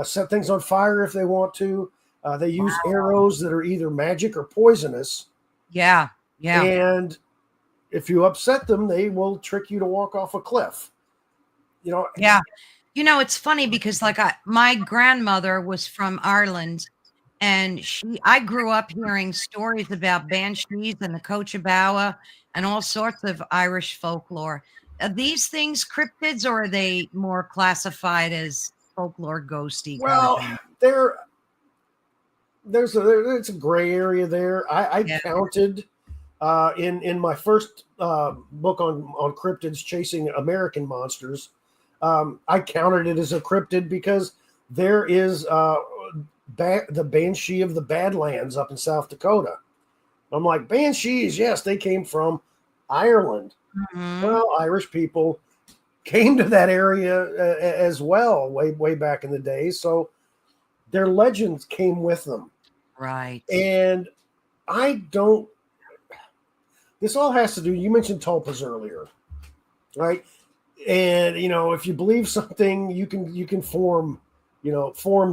Speaker 2: set things on fire if they want to. They use arrows that are either magic or poisonous.
Speaker 1: Yeah. Yeah.
Speaker 2: And if you upset them, they will trick you to walk off a cliff.
Speaker 1: Yeah. It's funny because my grandmother was from Ireland, and I grew up hearing stories about banshees and the Cochabawa and all sorts of Irish folklore. Are these things cryptids, or are they more classified as folklore ghosty kind of thing?
Speaker 2: It's a gray area there. I counted in my first book on cryptids, Chasing American Monsters. I counted it as a cryptid because there is the Banshee of the Badlands up in South Dakota. I'm like, banshees, yes, they came from Ireland. Well, Irish people came to that area as well, way back in the day. So their legends came with them.
Speaker 1: Right.
Speaker 2: And this all has to do, you mentioned tulpas earlier, right? And if you believe something, you can form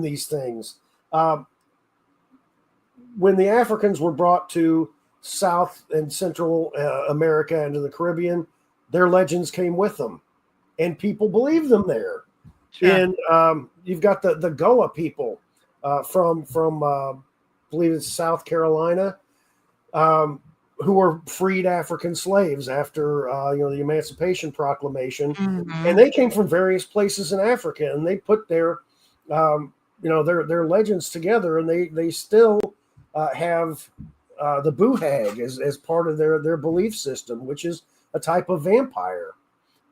Speaker 2: these things. When the Africans were brought to South and Central America and to the Caribbean, their legends came with them, and people believed them there. Sure. And you've got the Goa people from I believe it's South Carolina, who were freed African slaves after the Emancipation Proclamation, and they came from various places in Africa, and they put their their legends together, and they still have the Buhag as part of their belief system, which is a type of vampire.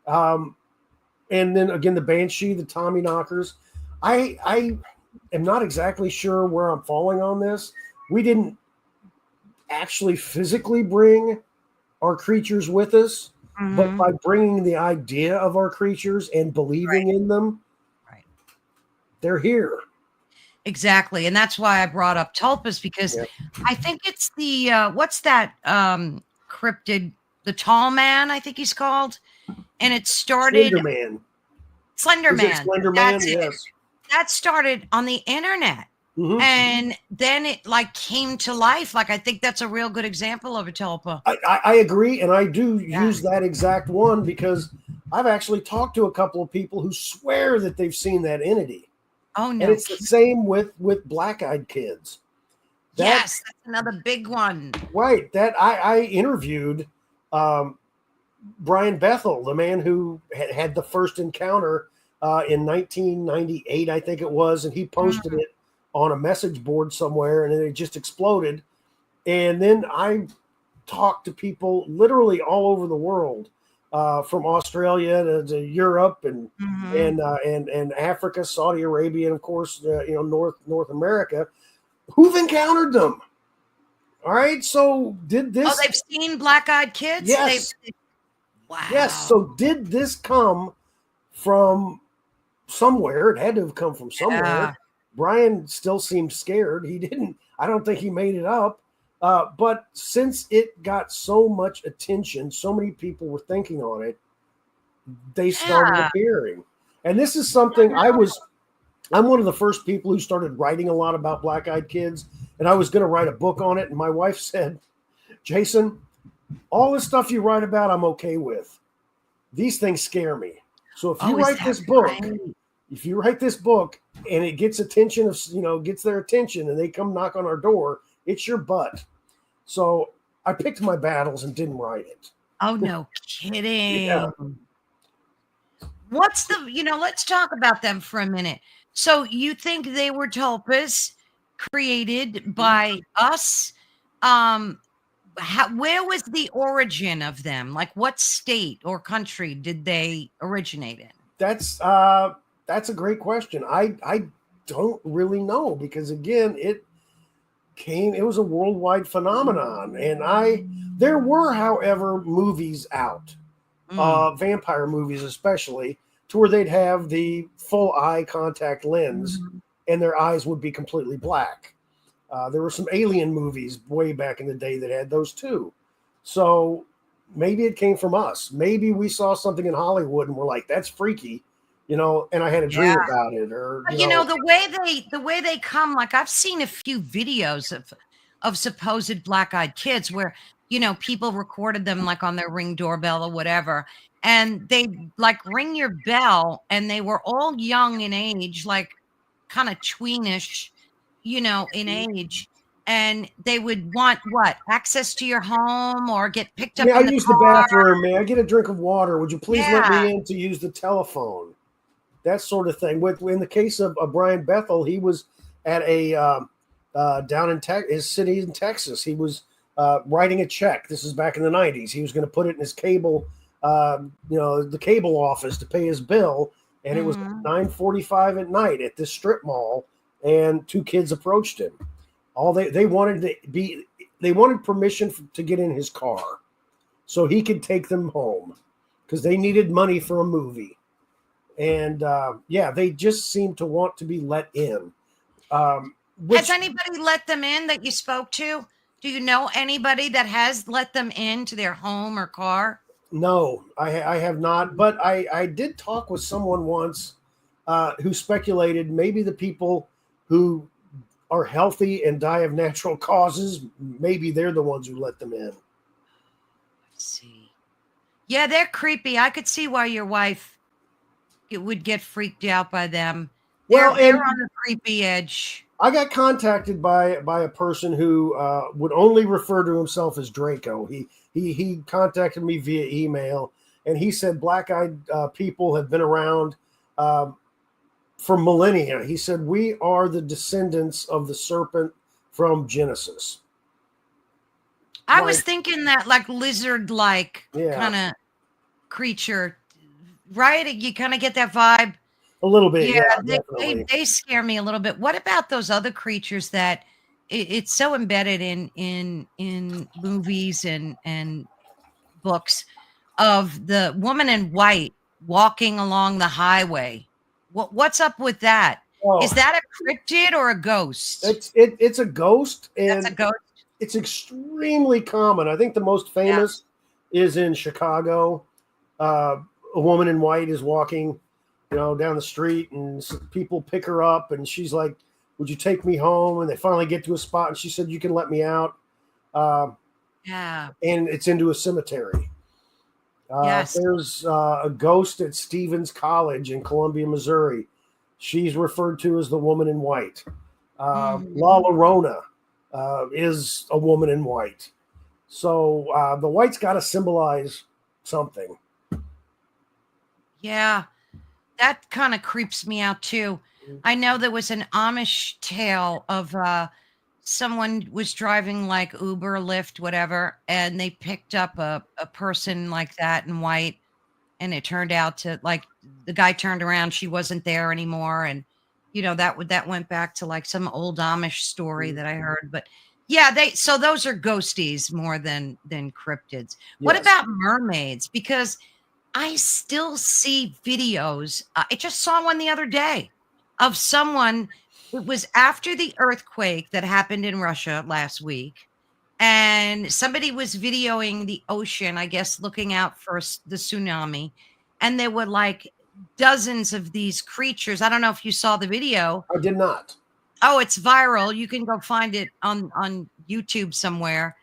Speaker 2: And then again, the Banshee, the Tommy knockers. I am not exactly sure where I'm falling on this. We didn't actually physically bring our creatures with us, but by bringing the idea of our creatures and believing in them, they're here.
Speaker 1: Exactly. And that's why I brought up tulpas, because I think it's the what's that cryptid, the tall man, I think he's called. And it started Slender Man. That's it.
Speaker 2: Yes.
Speaker 1: That started on the internet. And then it came to life. I think that's a real good example of a tulpa.
Speaker 2: I agree, and I do use that exact one because I've actually talked to a couple of people who swear that they've seen that entity.
Speaker 1: Oh no!
Speaker 2: And it's the same with black-eyed kids.
Speaker 1: Yes, that's another big one.
Speaker 2: Right. That I interviewed Brian Bethel, the man who had the first encounter in 1998, I think it was, and he posted it on a message board somewhere, and it just exploded. And then I talked to people literally all over the world, from Australia to Europe and Africa, Saudi Arabia, and of course, North America, who've encountered them. All right, so did this?
Speaker 1: Oh, they've seen black-eyed kids.
Speaker 2: Yes.
Speaker 1: Wow.
Speaker 2: Yes. So did this come from somewhere? It had to have come from somewhere. Brian still seemed scared. He didn't. I don't think he made it up. But since it got so much attention, so many people were thinking on it, they started
Speaker 1: Yeah.
Speaker 2: appearing. And this is something I'm one of the first people who started writing a lot about black-eyed kids, and I was going to write a book on it. And my wife said, Jason, all the stuff you write about, I'm okay with. These things scare me. So if you
Speaker 1: Oh, is
Speaker 2: write
Speaker 1: that
Speaker 2: this book,
Speaker 1: right?
Speaker 2: if you write this book and it gets attention of, gets their attention and they come knock on our door, it's your butt. So I picked my battles and didn't write it.
Speaker 1: Oh, no
Speaker 2: Yeah.
Speaker 1: kidding. What's let's talk about them for a minute. So you think they were tulpas created by us? Where was the origin of them? Like what state or country did they originate in?
Speaker 2: That's a great question. I don't really know because again, it was a worldwide phenomenon. And there were, however, movies out, vampire movies especially, to where they'd have the full eye contact lens and their eyes would be completely black. There were some alien movies way back in the day that had those too. So maybe it came from us. Maybe we saw something in Hollywood and we're like, that's freaky, and I had a dream about it. Or
Speaker 1: But, the way they come, like I've seen a few videos of supposed black-eyed kids where people recorded them like on their Ring doorbell or whatever, and they like ring your bell, and they were all young in age, like kind of tweenish, in age, and they would want what, access to your home or get picked up
Speaker 2: I
Speaker 1: in the
Speaker 2: use the
Speaker 1: car.
Speaker 2: bathroom. May I get a drink of water? Would you please let
Speaker 1: Yeah.
Speaker 2: me in to use the telephone? That sort of thing. In the case of Brian Bethel, he was at a down in his city in Texas. He was writing a check. This is back in the 90s. He was going to put it in his cable, the cable office to pay his bill. And it was 9:45 at night at this strip mall. And two kids approached him. They wanted permission to get in his car so he could take them home because they needed money for a movie. And they just seem to want to be let in.
Speaker 1: Has anybody let them in that you spoke to? Do you know anybody that has let them into their home or car?
Speaker 2: No, I have not. But I did talk with someone once who speculated maybe the people who are healthy and die of natural causes, maybe they're the ones who let them in.
Speaker 1: Let's see. Yeah, they're creepy. I could see why your wife would get freaked out by them. They're on the creepy edge.
Speaker 2: I got contacted by a person who would only refer to himself as Draco. He contacted me via email, and he said black-eyed people have been around for millennia. He said, we are the descendants of the serpent from Genesis.
Speaker 1: I was thinking that like lizard-like kind of creature, right? You kind of get that vibe.
Speaker 2: A little bit,
Speaker 1: they scare me a little bit. What about those other creatures that it's so embedded in movies and books of the woman in white walking along the highway? What's up with that? Is that a cryptid or a ghost?
Speaker 2: It's a ghost, and
Speaker 1: that's a ghost.
Speaker 2: It's extremely common. I think the most famous is in Chicago. A woman in white is walking, down the street, and people pick her up, and she's like, "Would you take me home?" And they finally get to a spot, and she said, "You can let me out." And it's into a cemetery. There's a ghost at Stevens College in Columbia, Missouri. She's referred to as the woman in white. La Llorona is a woman in white. So the white's got to symbolize something.
Speaker 1: Yeah, that kind of creeps me out too. I know there was an Amish tale of someone was driving like Uber, Lyft, whatever, and they picked up a person like that in white, and it turned out to, like, the guy turned around, she wasn't there anymore, and that went back to like some old Amish story that I heard. But yeah, so those are ghosties more than cryptids. Yes. What about mermaids? Because I still see videos. I just saw one the other day of someone. It was after the earthquake that happened in Russia last week, and somebody was videoing the ocean, I guess, looking out for the tsunami, and there were like dozens of these creatures. I don't know if you saw the video.
Speaker 2: I did not.
Speaker 1: Oh, it's viral. You can go find it on YouTube somewhere.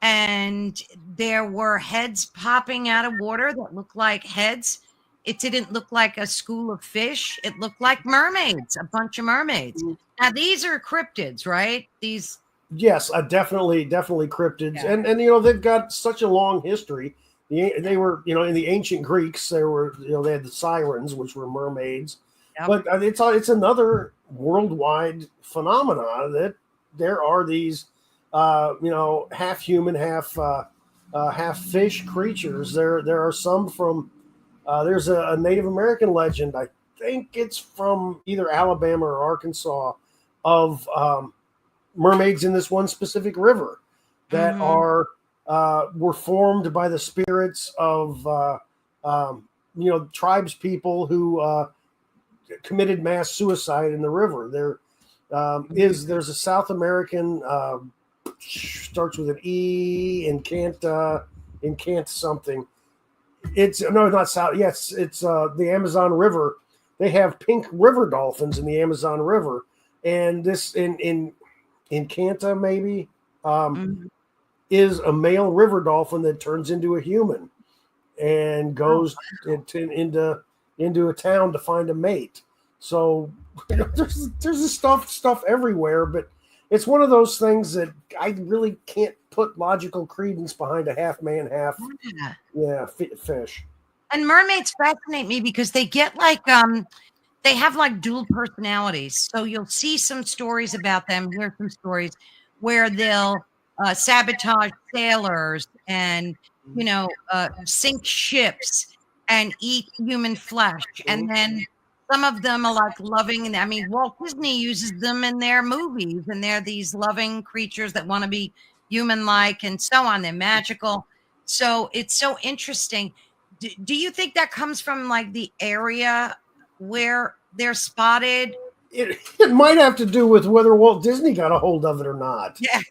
Speaker 1: And there were heads popping out of water that looked like heads. It didn't look like a school of fish. It looked like mermaids, a bunch of mermaids. Now these are cryptids, right? These.
Speaker 2: Yes, definitely cryptids,
Speaker 1: Yeah.
Speaker 2: and they've got such a long history. They were in the ancient Greeks. There were they had the sirens, which were mermaids,
Speaker 1: Yep.
Speaker 2: but it's another worldwide phenomena that there are these half human, half fish creatures. There are some from there's a Native American legend. I think it's from either Alabama or Arkansas of mermaids in this one specific river that were formed by the spirits of tribes people who committed mass suicide in the river. There's a South American starts with an E in Cant something. It's not South. Yes, it's the Amazon River. They have pink river dolphins in the Amazon River, and this in Canta maybe is a male river dolphin that turns into a human and goes into a town to find a mate. So there's this stuff everywhere, but it's one of those things that I really can't put logical credence behind a half man, half fish.
Speaker 1: And mermaids fascinate me because they get like they have like dual personalities. So you'll see some stories about them, hear some stories where they'll sabotage sailors and sink ships and eat human flesh. And then some of them are like loving. I mean, Walt Disney uses them in their movies, and they're these loving creatures that want to be human-like and so on. They're magical. So it's so interesting. Do you think that comes from like the area where they're spotted?
Speaker 2: It might have to do with whether Walt Disney got a hold of it or not.
Speaker 1: Yeah.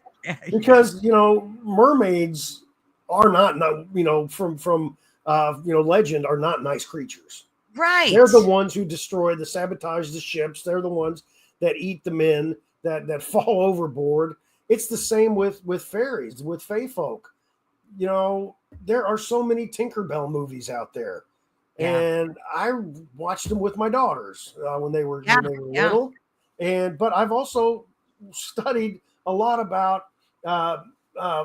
Speaker 2: Because mermaids are not from legend are not nice creatures.
Speaker 1: Right.
Speaker 2: They're the ones who sabotage the ships. They're the ones that eat the men that fall overboard. It's the same with fairies, with fae folk. There are so many Tinkerbell movies out there. Yeah. And I watched them with my daughters when they were little. But I've also studied a lot about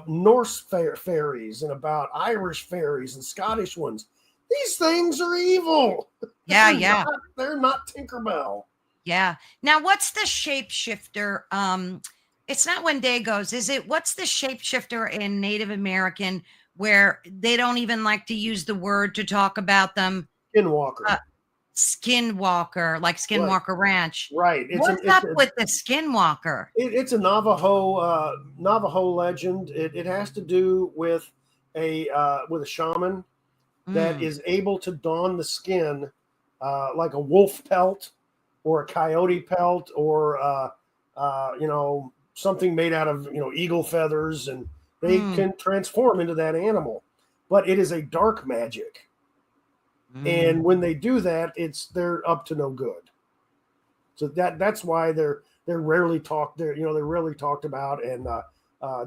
Speaker 2: Norse fairies and about Irish fairies and Scottish ones. These things are evil.
Speaker 1: Yeah,
Speaker 2: they're not Tinkerbell.
Speaker 1: Yeah. Now, what's the shapeshifter? It's not Wendigos, is it? What's the shapeshifter in Native American where they don't even like to use the word to talk about them?
Speaker 2: Skinwalker.
Speaker 1: Skinwalker, like Skinwalker Ranch.
Speaker 2: Right.
Speaker 1: What's up with the Skinwalker?
Speaker 2: It's a Navajo legend. It has to do with a shaman that is able to don the skin like a wolf pelt or a coyote pelt or something made out of eagle feathers, and they can transform into that animal. But it is a dark magic. And when they do that, they're up to no good. So that's why they're rarely talked. They're rarely talked about, and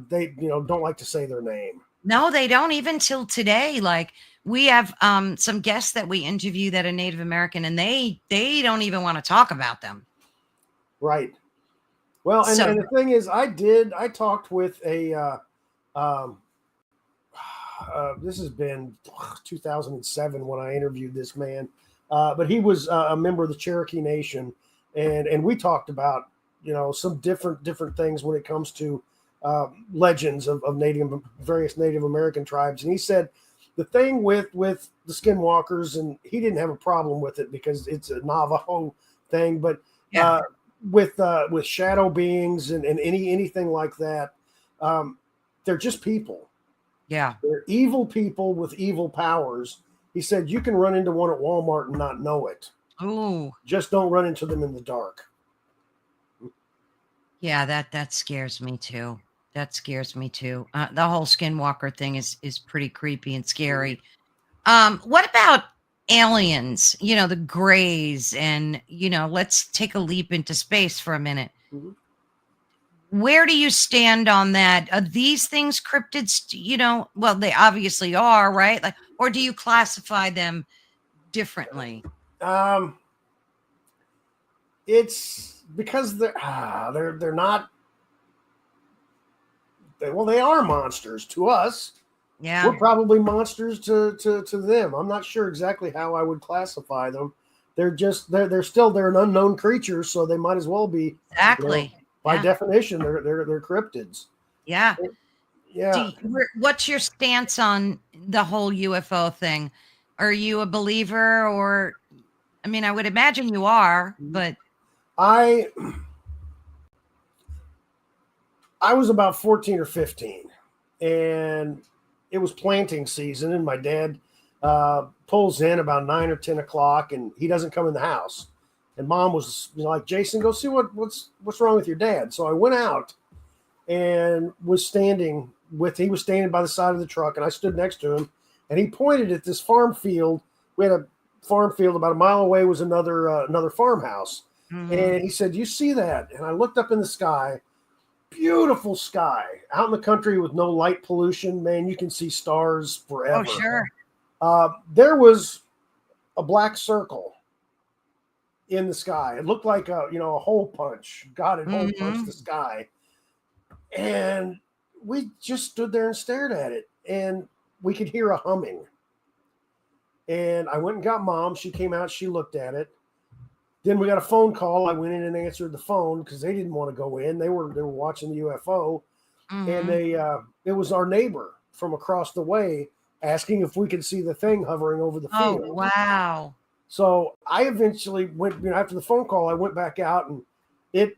Speaker 2: they don't like to say their name.
Speaker 1: No, they don't even till today. Like we have some guests that we interview that are Native American, and they don't even want to talk about them.
Speaker 2: Right. Well, and the thing is, I talked with a. This has been 2007 when I interviewed this man, but he was a member of the Cherokee Nation, and we talked about some different things when it comes to legends of various Native American tribes. And he said the thing with the Skinwalkers, and he didn't have a problem with it because it's a Navajo thing, but with shadow beings and anything like that, they're just people.
Speaker 1: Yeah.
Speaker 2: They're evil people with evil powers. He said you can run into one at Walmart and not know it.
Speaker 1: Oh.
Speaker 2: Just don't run into them in the dark.
Speaker 1: Yeah, that scares me too. That scares me too. The whole skinwalker thing is pretty creepy and scary. What about aliens? The grays, and let's take a leap into space for a minute.
Speaker 2: Mhm.
Speaker 1: Where do you stand on that? Are these things cryptids? Well, they obviously are, right? Like, or do you classify them differently?
Speaker 2: Um, it's because they're not. Well, they are monsters to us.
Speaker 1: Yeah,
Speaker 2: We're probably monsters to them. I'm not sure exactly how I would classify them. They're still they're an unknown creature, so they might as well be,
Speaker 1: exactly.
Speaker 2: by
Speaker 1: Yeah,
Speaker 2: definition, they're cryptids.
Speaker 1: yeah.
Speaker 2: Yeah.
Speaker 1: What's your stance on the whole UFO thing? Are you a believer, or I mean, I would imagine you are, but
Speaker 2: I I was about 14 or 15, and it was planting season, and my dad pulls in about 9 or 10 o'clock, and he doesn't come in the house. And mom was like, "Jason, go see what's wrong with your dad." So I went out and he was standing by the side of the truck, and I stood next to him, and he pointed at this farm field. We had a farm field about a mile away was another farmhouse,
Speaker 1: mhm.
Speaker 2: and he said, "You see that?" And I looked up in the sky. Beautiful sky out in the country with no light pollution. Man, you can see stars
Speaker 1: Oh,
Speaker 2: forever.
Speaker 1: sure.
Speaker 2: There was a black circle in the sky. It looked like a hole punch. God had hole punched the sky, and we just stood there and stared at it, and we could hear a humming. And I went and got mom. She came out. She looked at it. Then we got a phone call. I went in and answered the phone because they didn't want to go in. They were watching the UFO, and it was our neighbor from across the way asking if we could see the thing hovering over the field.
Speaker 1: Oh, wow.
Speaker 2: So I eventually went, after the phone call, I went back out, and it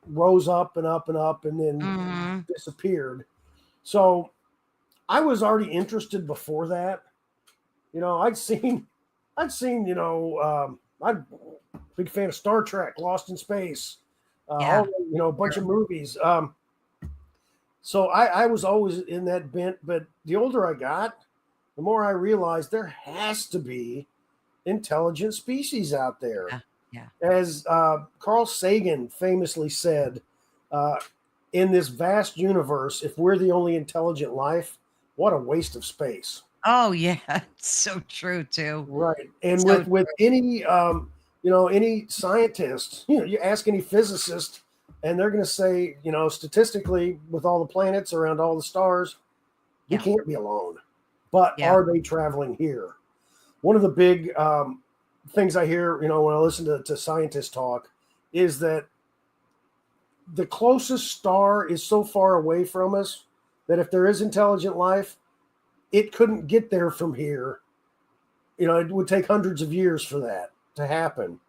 Speaker 2: rose up and up and up and then disappeared. So I was already interested before that. I'm a big fan of Star Trek, Lost in Space,
Speaker 1: Yeah.
Speaker 2: a bunch of movies. So I was always in that bent, but the older I got, the more I realized there has to be intelligent species out there.
Speaker 1: Yeah. Yeah.
Speaker 2: As Carl Sagan famously said, in this vast universe, if we're the only intelligent life, what a waste of space.
Speaker 1: Oh, yeah. It's so true too.
Speaker 2: Right. And
Speaker 1: So
Speaker 2: with any scientist, you ask any physicist, and they're going to say, statistically, with all the planets around all the stars, we
Speaker 1: Yeah.
Speaker 2: can't be alone. But
Speaker 1: Yeah.
Speaker 2: are they traveling here? One of the big things I hear, when I listen to scientists talk, is that the closest star is so far away from us that if there is intelligent life, it couldn't get there from here. It would take hundreds of years for that to happen.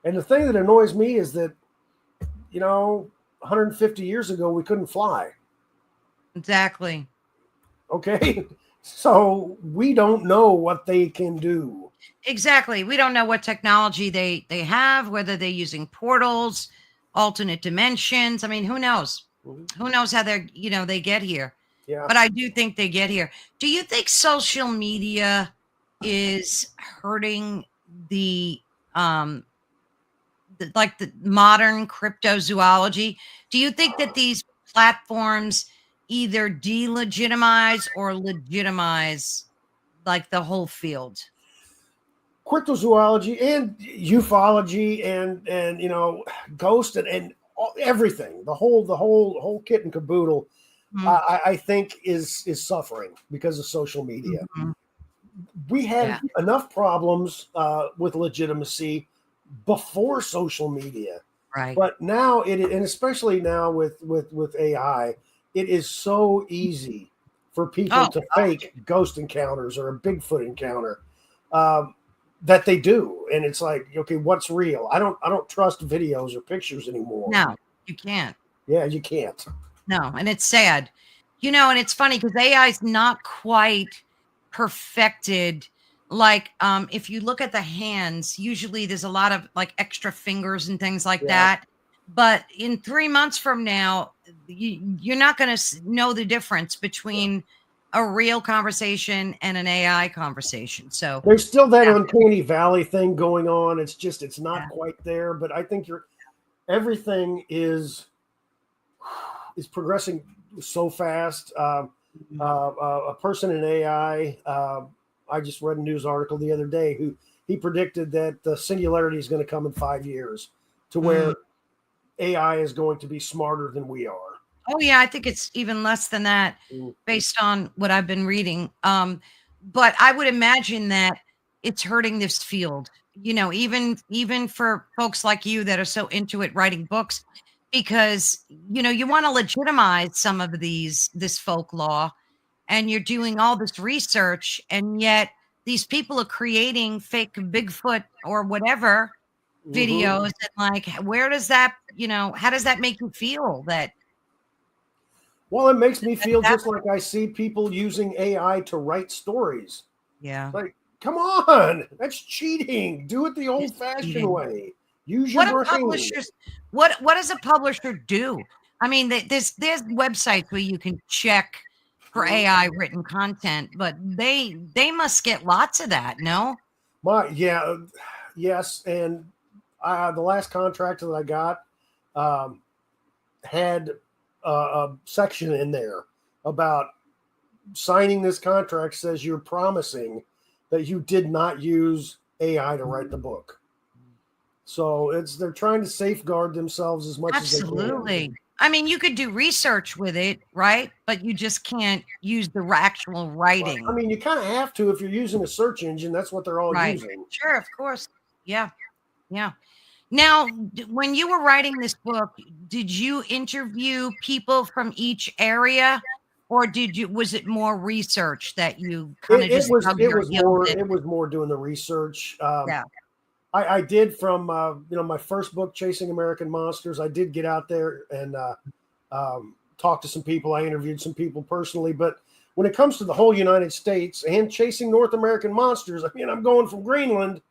Speaker 2: And the thing that annoys me is that, 150 years ago, we couldn't fly.
Speaker 1: exactly.
Speaker 2: Okay. So we don't know what they can do.
Speaker 1: Exactly. We don't know what technology they have, whether they're using portals, alternate dimensions. I mean, who knows? Who knows how they get here?
Speaker 2: Yeah.
Speaker 1: But I do think they get here. Do you think social media is hurting the the modern cryptozoology? Do you think that these platforms either delegitimize or legitimize like the whole field?
Speaker 2: Cryptozoology and ufology and ghost and everything, the whole kit and caboodle, I think is suffering because of social media.
Speaker 1: Mhm.
Speaker 2: We had
Speaker 1: Yeah.
Speaker 2: enough problems with legitimacy before social media,
Speaker 1: Right.
Speaker 2: but now and especially now with AI, it is so easy for people to fake ghost encounters or a Bigfoot encounter. That they do, and it's like, okay, what's real? I don't trust videos or pictures anymore.
Speaker 1: No, you can't.
Speaker 2: Yeah, you can't.
Speaker 1: No, and it's sad. And it's funny because AI is not quite perfected. Like, if you look at the hands, usually there's a lot of like extra fingers and things like
Speaker 2: Yeah.
Speaker 1: that. But in 3 months from now, you're not going to know the difference between a real conversation and an AI conversation. So
Speaker 2: There's still that
Speaker 1: yeah,
Speaker 2: uncanny valley thing going on. It's
Speaker 1: yeah.
Speaker 2: not quite there, but I think everything is progressing so fast. A person in AI. I just read a news article the other day who he predicted that the singularity is going to come in 5 years, to
Speaker 1: Mm.
Speaker 2: where AI is going to be smarter than we are.
Speaker 1: Oh yeah, I think it's even less than that
Speaker 2: Mm.
Speaker 1: based on what I've been reading. But I would imagine that it's hurting this field, even for folks like you that are so into it writing books, because you want to legitimize some of this folklore, and you're doing all this research, and yet these people are creating fake Bigfoot or whatever
Speaker 2: Mm-hmm.
Speaker 1: videos, and like, where does that, how does that make you feel that
Speaker 2: Well, it makes me feel
Speaker 1: that
Speaker 2: just like I see people using AI to write stories.
Speaker 1: yeah.
Speaker 2: Like, come on, that's cheating. Do it the
Speaker 1: It's
Speaker 2: old-fashioned
Speaker 1: cheating.
Speaker 2: way. Use your
Speaker 1: What do
Speaker 2: brain.
Speaker 1: publishers what does a publisher do? I mean, there's websites where you can check for
Speaker 2: Mhm.
Speaker 1: AI written content, but they must get lots of that, no?
Speaker 2: Yeah, yes, and the last contract that I got um, had a section in there about signing this contract says you're promising that you did not use AI to write the book. So they're trying to safeguard themselves as much as they can.
Speaker 1: Absolutely. I mean, you could do research with it, right? But you just can't use the actual
Speaker 2: Right. I
Speaker 1: writing.
Speaker 2: mean, you kind of have to if you're using a search engine. That's what they're all
Speaker 1: Right.
Speaker 2: using.
Speaker 1: Sure, of course. Yeah. Yeah. Now, when you were writing this book, did you interview people from each area, or was it more research that you kind of just dug
Speaker 2: It
Speaker 1: your
Speaker 2: was
Speaker 1: heels
Speaker 2: more
Speaker 1: in?
Speaker 2: doing the research.
Speaker 1: Yeah.
Speaker 2: I did from my first book, Chasing American Monsters. I did get out there and talk to some people. I interviewed some people personally, but when it comes to the whole United States and chasing North American monsters, I mean, I'm going from Greenland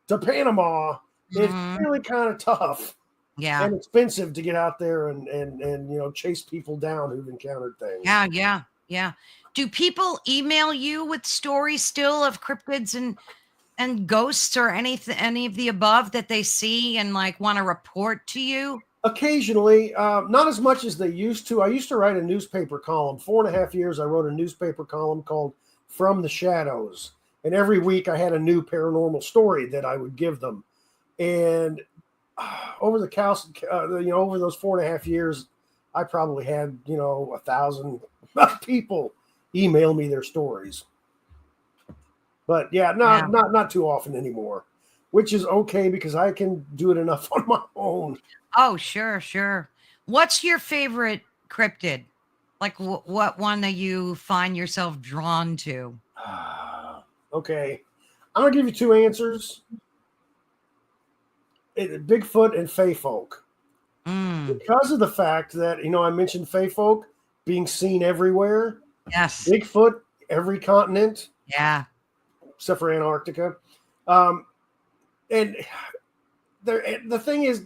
Speaker 2: to Panama. It's
Speaker 1: Mhm.
Speaker 2: really kind of tough
Speaker 1: Yeah.
Speaker 2: and expensive to get out there and chase people down who've encountered things.
Speaker 1: Yeah. Yeah. Yeah. Do people email you with stories still of cryptids and ghosts or any of the above that they see and like want to report to you?
Speaker 2: Occasionally, not as much as they used to. I used to write a newspaper column. 4.5 years, I wrote a newspaper column called From the Shadows. And every week I had a new paranormal story that I would give them. And over over those 4.5 years, I probably had, 1,000 people email me their stories. But yeah,
Speaker 1: Yeah.
Speaker 2: not too often anymore, which is okay because I can do it enough on my own.
Speaker 1: Oh, sure, sure. What's your favorite cryptid? Like, what one that you find yourself drawn to?
Speaker 2: Okay, I'm gonna give you two answers: Bigfoot and Fey folk,
Speaker 1: Mm,
Speaker 2: because of the fact that I mentioned Fey folk being seen everywhere.
Speaker 1: yes.
Speaker 2: Bigfoot, every continent
Speaker 1: Yeah.
Speaker 2: except for Antarctica. Um, and the thing is,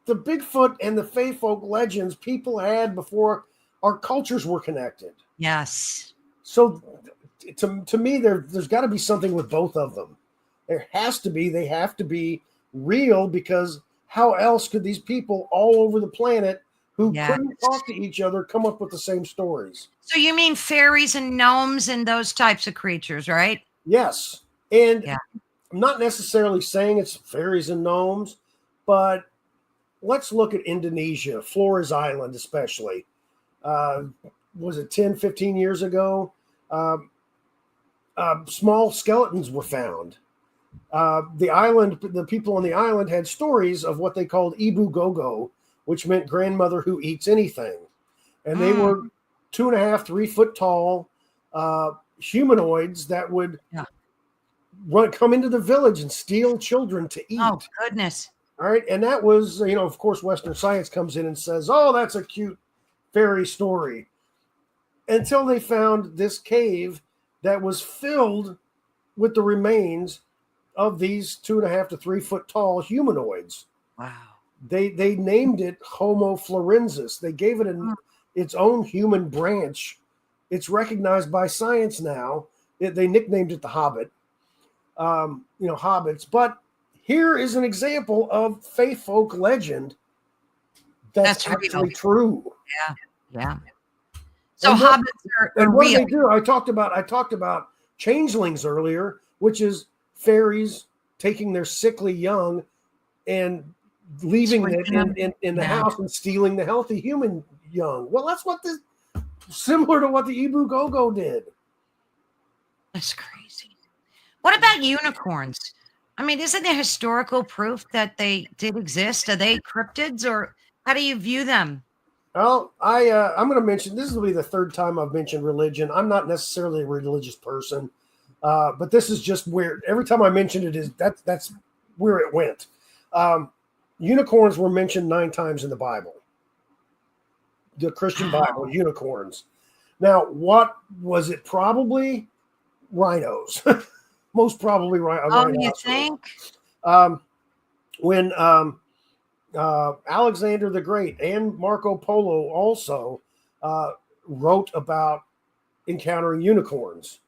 Speaker 2: the Bigfoot and the Fey folk legends people had before our cultures were connected.
Speaker 1: Yes.
Speaker 2: So, to me, there's got to be something with both of them. There has to be. They have to be real, because how else could these people all over the planet who
Speaker 1: Yes.
Speaker 2: couldn't talk to each other come up with the same stories?
Speaker 1: So you mean fairies and gnomes and those types of creatures, right?
Speaker 2: Yes. And
Speaker 1: Yeah.
Speaker 2: I'm not necessarily saying it's fairies and gnomes, but let's look at Indonesia, Flores Island, especially. Uh, was it 10, 15 years ago? Um, small skeletons were found. The people on the island had stories of what they called Ibu Gogo, which meant grandmother who eats anything. And they
Speaker 1: Mm,
Speaker 2: were 2.5, 3 foot tall humanoids that would
Speaker 1: yeah.
Speaker 2: come into the village and steal children to
Speaker 1: Oh,
Speaker 2: eat.
Speaker 1: goodness.
Speaker 2: All right. And that was, of course, Western science comes in and says, oh, that's a cute fairy story. Until they found this cave that was filled with the remains of these 2.5 to 3 foot tall humanoids.
Speaker 1: Wow.
Speaker 2: They named it Homo florensis. They gave it its own human branch. It's recognized by science now. They nicknamed it the Hobbit. Hobbits. But here is an example of Fey folk legend that's actually
Speaker 1: real.
Speaker 2: true.
Speaker 1: Yeah. So hobbits are
Speaker 2: what
Speaker 1: real.
Speaker 2: do they do? I talked about changelings earlier, which is fairies taking their sickly young and leaving it in the house and stealing the healthy human young. Well, that's similar to what the Ibu Gogo did.
Speaker 1: That's crazy. What about unicorns? I mean, isn't there historical proof that they did exist? Are they cryptids, or how do you view them?
Speaker 2: Well, I'm going to mention, this will be the third time I've mentioned religion. I'm not necessarily a religious person, but this is just where every time I mention it that's where it went. Unicorns were mentioned 9 times in the Bible, the Christian Bible. Unicorns. Now, what was it? Probably rhinos. Most probably rhinos.
Speaker 1: Oh, you think?
Speaker 2: When Alexander the Great and Marco Polo also wrote about encountering unicorns,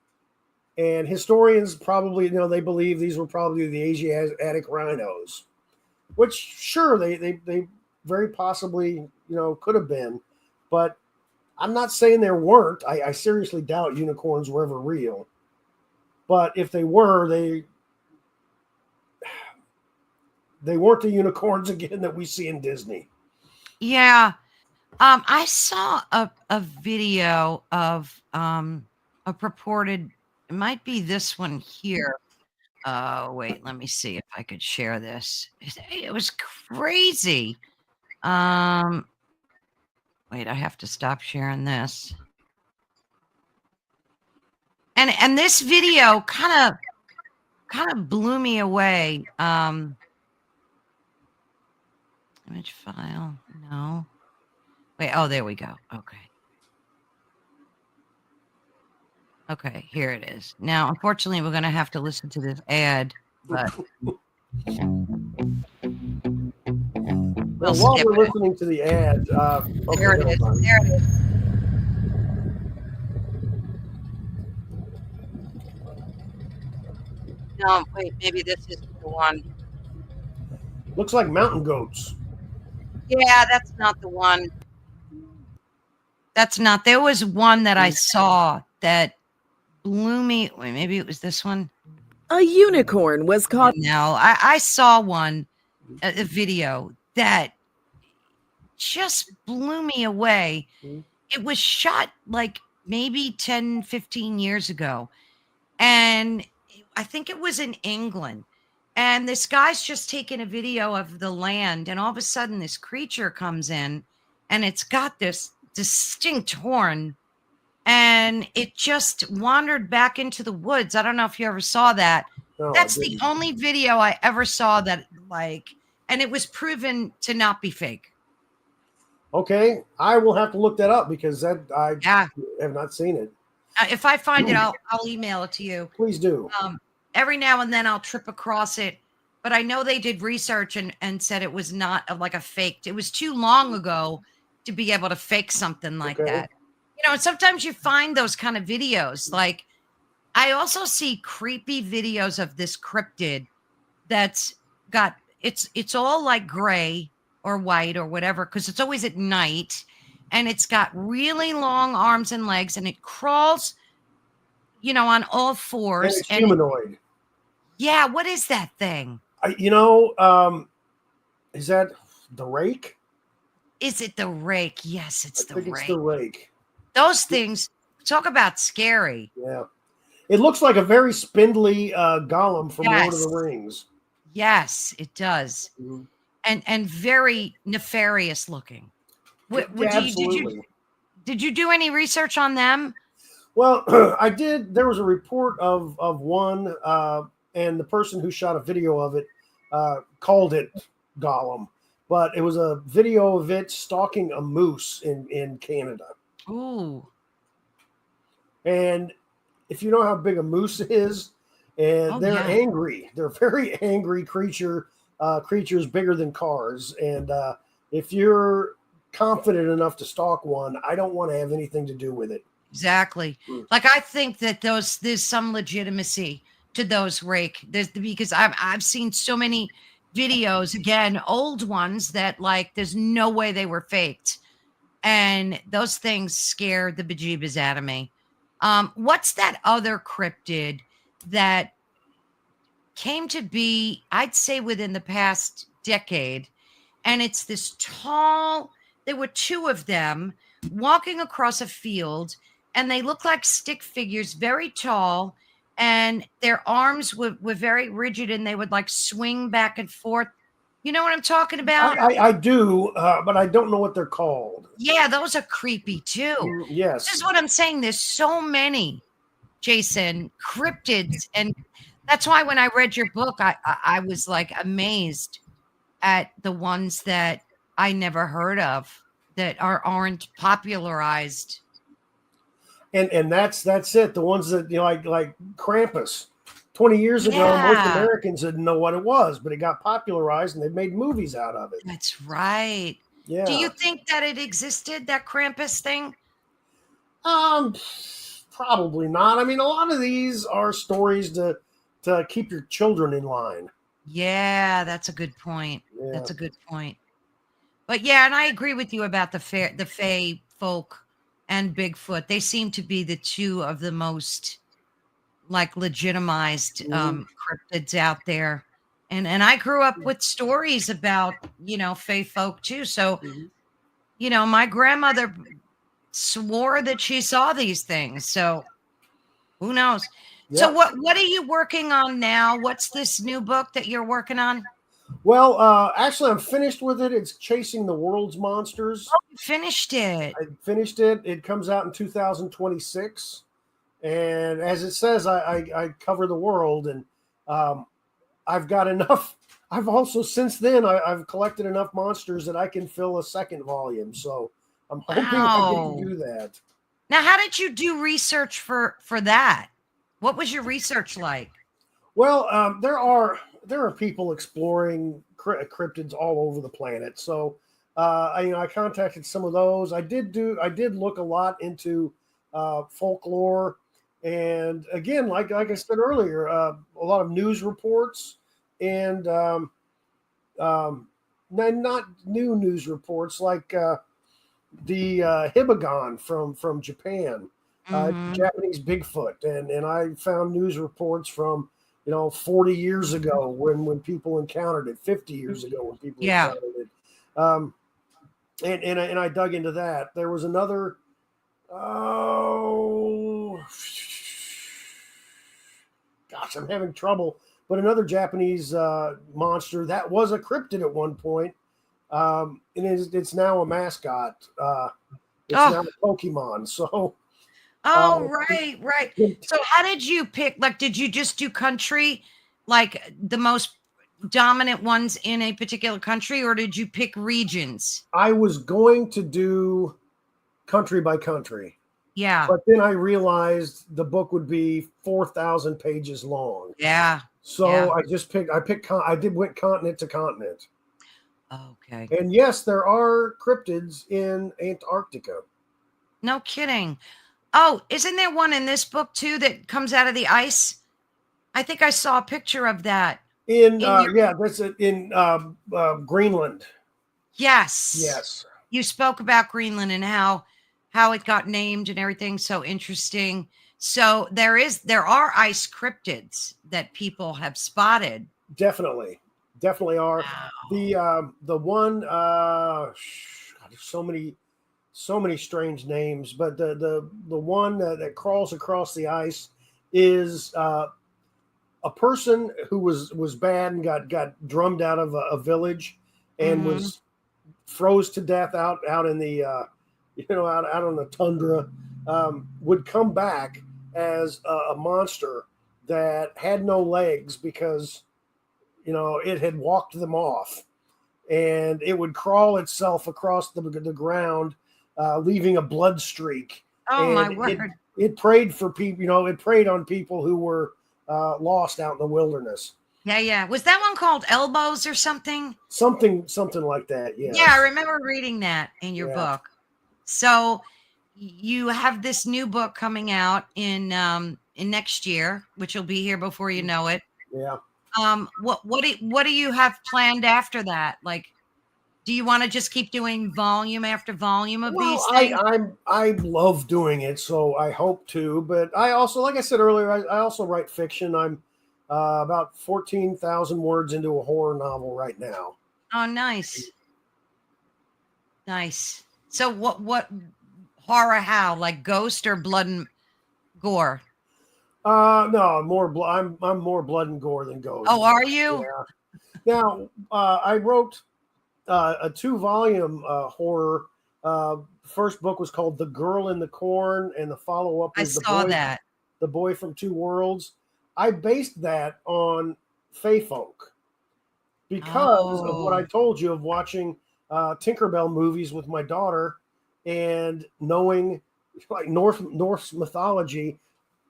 Speaker 2: and historians probably, they believe these were probably the Asiatic rhinos, which sure they very possibly could have been, but I'm not saying there weren't. I seriously doubt unicorns were ever real, but if they were, they weren't the unicorns again that we see in Disney.
Speaker 1: Yeah. I saw a video of a purported, it might be this one here. Wait, let me see if I could share this. It was crazy. Wait, I have to stop sharing this. And this video kind of blew me away. Image file. No. Wait, oh, there we go. Okay, here it is. Now, unfortunately, we're going to have to listen to this ad, but
Speaker 2: while we're listening to the ad,
Speaker 1: there it is. There it is. No, wait, maybe this is the one.
Speaker 2: Looks like mountain goats.
Speaker 1: Yeah, that's not the one. That's not. There was one that I saw that blew me. Wait, maybe it was this one.
Speaker 3: A unicorn was caught.
Speaker 1: No, I saw one, a video that just blew me away. It was shot like maybe 10, 15 years ago. And I think it was in England. And this guy's just taking a video of the land. And all of a sudden, this creature comes in and it's got this distinct horn. And it just wandered back into the woods. I don't know if you ever saw that. No, that's the only video I ever saw that, and it was proven to not be fake.
Speaker 2: Okay, I will have to look that up because I have not seen it.
Speaker 1: If I find it, I'll email it to you.
Speaker 2: Please do.
Speaker 1: Every now and then I'll trip across it, but I know they did research and said it was not a fake. It was too long ago to be able to fake something like that. And sometimes you find those kind of videos. Like, I also see creepy videos of this cryptid that's got, it's all like gray or white or whatever, because it's always at night, and it's got really long arms and legs, and it crawls, on all fours.
Speaker 2: And it's humanoid.
Speaker 1: Yeah, what is that thing?
Speaker 2: Is that the rake?
Speaker 1: Is it the rake? Yes, it's the rake.
Speaker 2: It's the rake.
Speaker 1: Those things, talk about scary.
Speaker 2: Yeah. It looks like a very spindly golem from Lord of the Rings.
Speaker 1: Yes, it does. Mm-hmm. And very nefarious looking.
Speaker 2: Absolutely.
Speaker 1: Did you do any research on them?
Speaker 2: Well, I did. There was a report of one, and the person who shot a video of it called it Gollum, but it was a video of it stalking a moose in Canada.
Speaker 1: Ooh.
Speaker 2: And if you know how big a moose is, and they're angry, they're a very angry creature. creatures bigger than cars. And if you're confident enough to stalk one, I don't want to have anything to do with it.
Speaker 1: Exactly. Like, I think that there's some legitimacy to those because I've seen so many videos, again, old ones, that like there's no way they were faked. And those things scared the bejeebus out of me. What's that other cryptid that came to be, I'd say, within the past decade? And it's this tall, there were two of them walking across a field, and they look like stick figures, very tall, and their arms were very rigid, and they would like swing back and forth. You know what I'm talking about?
Speaker 2: I do, but I don't know what they're called.
Speaker 1: Yeah, those are creepy too.
Speaker 2: Yes.
Speaker 1: This is what I'm saying. There's so many, Jason, cryptids. And that's why when I read your book, I was like amazed at the ones that I never heard of, that aren't popularized.
Speaker 2: And that's it. The ones that, like Krampus. 20 years ago, most Americans didn't know what it was, but it got popularized and they've made movies out of it.
Speaker 1: That's right.
Speaker 2: Yeah.
Speaker 1: Do you think that it existed, that Krampus thing?
Speaker 2: Probably not. I mean, a lot of these are stories to keep your children in line.
Speaker 1: Yeah, that's a good point.
Speaker 2: Yeah.
Speaker 1: That's a good point. But yeah, and I agree with you about the Fae folk and Bigfoot. They seem to be the two of the most like legitimized cryptids out there. And I grew up with stories about, Fae folk too. So, my grandmother swore that she saw these things. So who knows? Yeah. So what are you working on now? What's this new book that you're working on?
Speaker 2: Well, actually, I'm finished with it. It's Chasing the World's Monsters.
Speaker 1: Oh, you finished it.
Speaker 2: I finished it. It comes out in 2026. And as it says, I cover the world, and I've got enough. I've also, since then, I've collected enough monsters that I can fill a second volume. So I'm hoping I can do that.
Speaker 1: Now, how did you do research for that? What was your research like?
Speaker 2: Well, there are people exploring cryptids all over the planet. So I contacted some of those. I did look a lot into folklore. And again, like I said earlier, a lot of news reports and not new news reports, like the Hibagon from Japan, Japanese Bigfoot, and I found news reports from 40 years ago when people encountered it, 50 years ago when people encountered it, and I dug into that. There was another. Gosh, I'm having trouble. But another Japanese monster that was a cryptid at one point, and it's now a mascot. It's now a Pokemon. So.
Speaker 1: Right. So how did you pick? Like, did you just do country, like the most dominant ones in a particular country, or did you pick regions?
Speaker 2: I was going to do country by country.
Speaker 1: Yeah.
Speaker 2: But then I realized the book would be 4,000 pages long.
Speaker 1: Yeah.
Speaker 2: So I went continent to continent.
Speaker 1: Okay.
Speaker 2: And yes, there are cryptids in Antarctica.
Speaker 1: No kidding. Oh, isn't there one in this book too that comes out of the ice? I think I saw a picture of that.
Speaker 2: That's in Greenland.
Speaker 1: Yes.
Speaker 2: Yes.
Speaker 1: You spoke about Greenland and how it got named and everything. So interesting. So there are ice cryptids that people have spotted.
Speaker 2: Definitely are. Wow. The one there's so many strange names, but the one that crawls across the ice is a person who was bad and got drummed out of a village and was froze to death out in the out on the tundra, would come back as a monster that had no legs because it had walked them off, and it would crawl itself across the ground, leaving a blood streak.
Speaker 1: Oh, and my word.
Speaker 2: It preyed for people, it preyed on people who were lost out in the wilderness.
Speaker 1: Yeah, yeah. Was that one called Elbows or something?
Speaker 2: Something like that.
Speaker 1: Yeah, I
Speaker 2: Yes.
Speaker 1: remember reading that in your
Speaker 2: Yeah.
Speaker 1: book. So you have this new book coming out in next year, which will be here before you know it.
Speaker 2: Yeah.
Speaker 1: What do you have planned after that? Like, do you want to just keep doing volume after volume of
Speaker 2: Well,
Speaker 1: these things?
Speaker 2: I love doing it, so I hope to. But I also, like I said earlier, I also write fiction. I'm about 14,000 words into a horror novel right now.
Speaker 1: Oh, nice. Nice. So what horror how? Like ghost or blood and gore?
Speaker 2: No, more I'm more blood and gore than ghost.
Speaker 1: Oh, are you?
Speaker 2: Yeah. Now, I wrote a 2-volume horror. First book was called The Girl in the Corn, and the follow up
Speaker 1: I
Speaker 2: is
Speaker 1: saw that.
Speaker 2: The Boy from Two Worlds. I based that on Fey folk because of what I
Speaker 1: Oh,
Speaker 2: told you of watching Tinkerbell movies with my daughter and knowing like Norse mythology.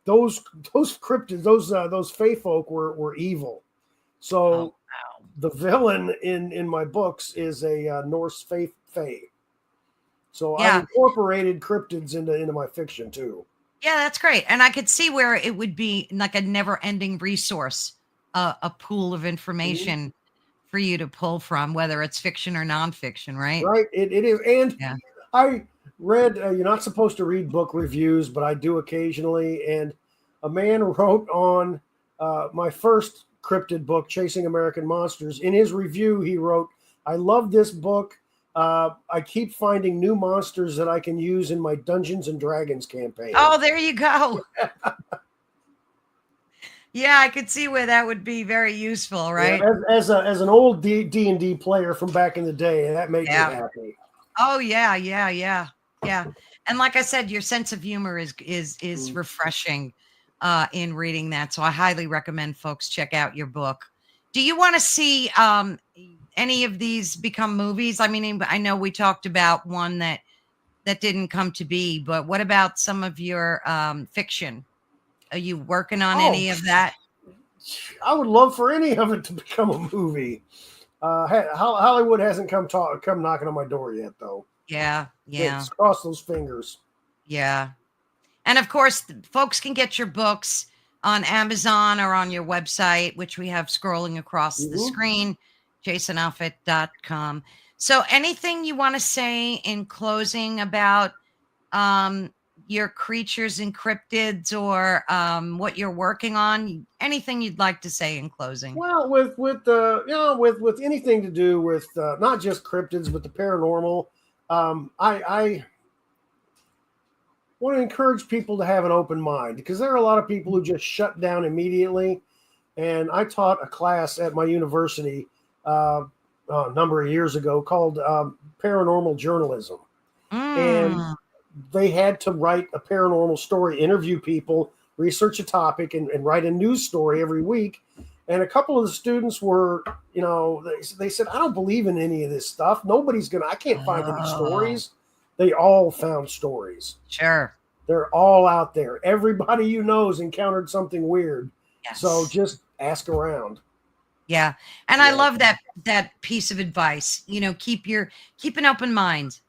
Speaker 2: Those cryptids, those Fey folk were evil.
Speaker 1: oh,
Speaker 2: So
Speaker 1: wow.
Speaker 2: the villain in my books is a Norse Fey. So I've
Speaker 1: Yeah.
Speaker 2: incorporated cryptids into my fiction too.
Speaker 1: Yeah, that's great. And I could see where it would be like a never-ending resource, a pool of
Speaker 2: Mhm.
Speaker 1: information for you to pull from, whether it's fiction or nonfiction, right?
Speaker 2: Right? It is. And
Speaker 1: Yeah.
Speaker 2: I read, you're not supposed to read book reviews, but I do occasionally. And a man wrote on my first cryptid book, Chasing American Monsters. In his review, he wrote, I love this book. I keep finding new monsters that I can use in my Dungeons and Dragons campaign.
Speaker 1: Oh, there you go. Yeah, I could see where that would be very useful,
Speaker 2: Yeah,
Speaker 1: right?
Speaker 2: as an old D&D player from back in the day, that made me
Speaker 1: Yeah.
Speaker 2: happy.
Speaker 1: Oh, yeah, yeah, yeah, yeah. And like I said, your sense of humor is
Speaker 2: Mm.
Speaker 1: refreshing in reading that. So I highly recommend folks check out your book. Do you want to see any of these become movies? I mean, I know we talked about one that didn't come to be, but what about some of your fiction? Are you working on
Speaker 2: Oh,
Speaker 1: any of that?
Speaker 2: I would love for any of it to become a movie. Hollywood hasn't come knocking on my door yet, though.
Speaker 1: Yeah, yeah,
Speaker 2: Let's cross those fingers.
Speaker 1: yeah. And of course, folks can get your books on Amazon or on your website, which we have scrolling across the
Speaker 2: Mhm.
Speaker 1: screen, jasonoffutt.com. So, anything you want to say in closing about um, your creatures and cryptids or what you're working on? Anything you'd like to say in closing?
Speaker 2: Well, with anything to do with not just cryptids but the paranormal, I want to encourage people to have an open mind because there are a lot of people who just shut down immediately. And I taught a class at my university a number of years ago called paranormal journalism, and
Speaker 1: Mm.
Speaker 2: they had to write a paranormal story, interview people, research a topic, and write a news story every week. And a couple of the students were, they said, I don't believe in any of this stuff. I can't find any
Speaker 1: Oh,
Speaker 2: stories. They all found stories.
Speaker 1: sure.
Speaker 2: They're all out there. Everybody you know has encountered something weird. So
Speaker 1: Yes.
Speaker 2: just ask around.
Speaker 1: Yeah. And I
Speaker 2: Yeah.
Speaker 1: love that piece of advice. Keep an open mind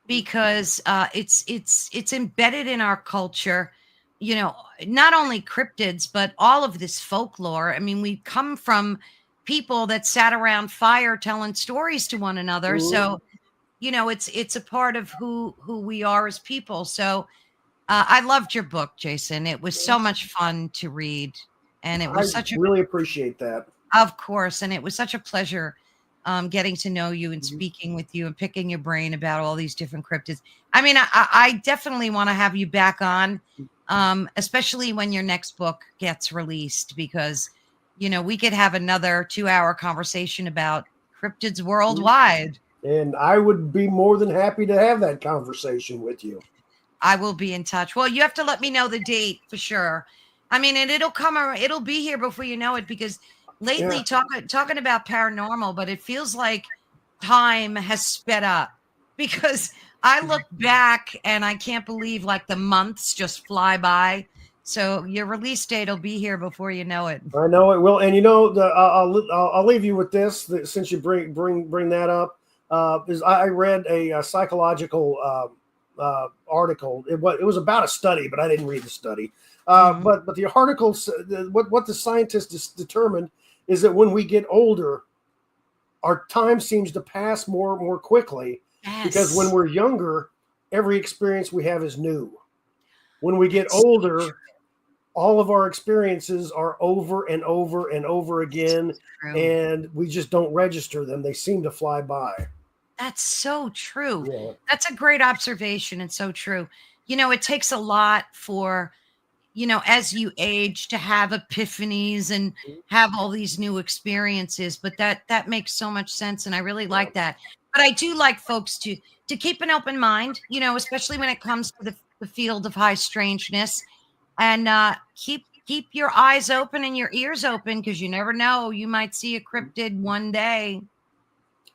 Speaker 1: because it's embedded in our culture, not only cryptids, but all of this folklore. I mean, we come from people that sat around fire telling stories to one another.
Speaker 2: Mhm.
Speaker 1: So, it's a part of who we are as people. So I loved your book, Jason. It was so much fun to read. And it
Speaker 2: I
Speaker 1: was such a
Speaker 2: really appreciate that.
Speaker 1: of course, and it was such a pleasure getting to know you and
Speaker 2: Mhm.
Speaker 1: speaking with you and picking your brain about all these different cryptids. I mean, I definitely want to have you back on, especially when your next book gets released, because we could have another 2-hour conversation about cryptids worldwide.
Speaker 2: And I would be more than happy to have that conversation with you.
Speaker 1: I will be in touch. Well, you have to let me know the date for sure. I mean, and it'll be here before you know it because
Speaker 2: Yeah.
Speaker 1: lately talking about paranormal, but it feels like time has sped up because I look back and I can't believe like the months just fly by. So your release date will be here before you know it.
Speaker 2: I know it will, and I'll leave you with this. Since you bring that up, is I read a psychological article. It was about a study, but I didn't read the study. But the article, what the scientists determined is that when we get older, our time seems to pass more quickly.
Speaker 1: Yes.
Speaker 2: Because when we're younger, every experience we have is new. When we get older, all of our experiences are over and over and over again, and we just don't register them. They seem to fly by.
Speaker 1: That's so true.
Speaker 2: Yeah.
Speaker 1: That's a great observation and so true. It takes a lot for, as you age to have epiphanies and have all these new experiences, but that makes so much sense. And I really like that. But I do like folks to keep an open mind, especially when it comes to the field of high strangeness, and keep your eyes open and your ears open, because you never know, you might see a cryptid one day.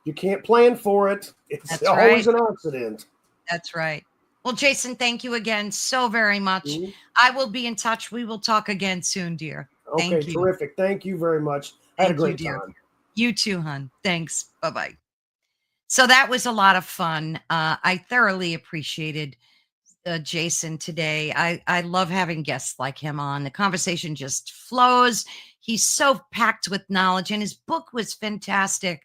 Speaker 2: You can't plan for it. It's always an accident.
Speaker 1: That's right. Well, Jason, thank you again so very much. I will be in touch. We will talk again soon, dear.
Speaker 2: Okay, terrific. Thank you very much. I had a great time.
Speaker 1: You too, hon. Thanks. Bye-bye. So that was a lot of fun. I thoroughly appreciated Jason today. I love having guests like him on. The conversation just flows. He's so packed with knowledge, and his book was fantastic.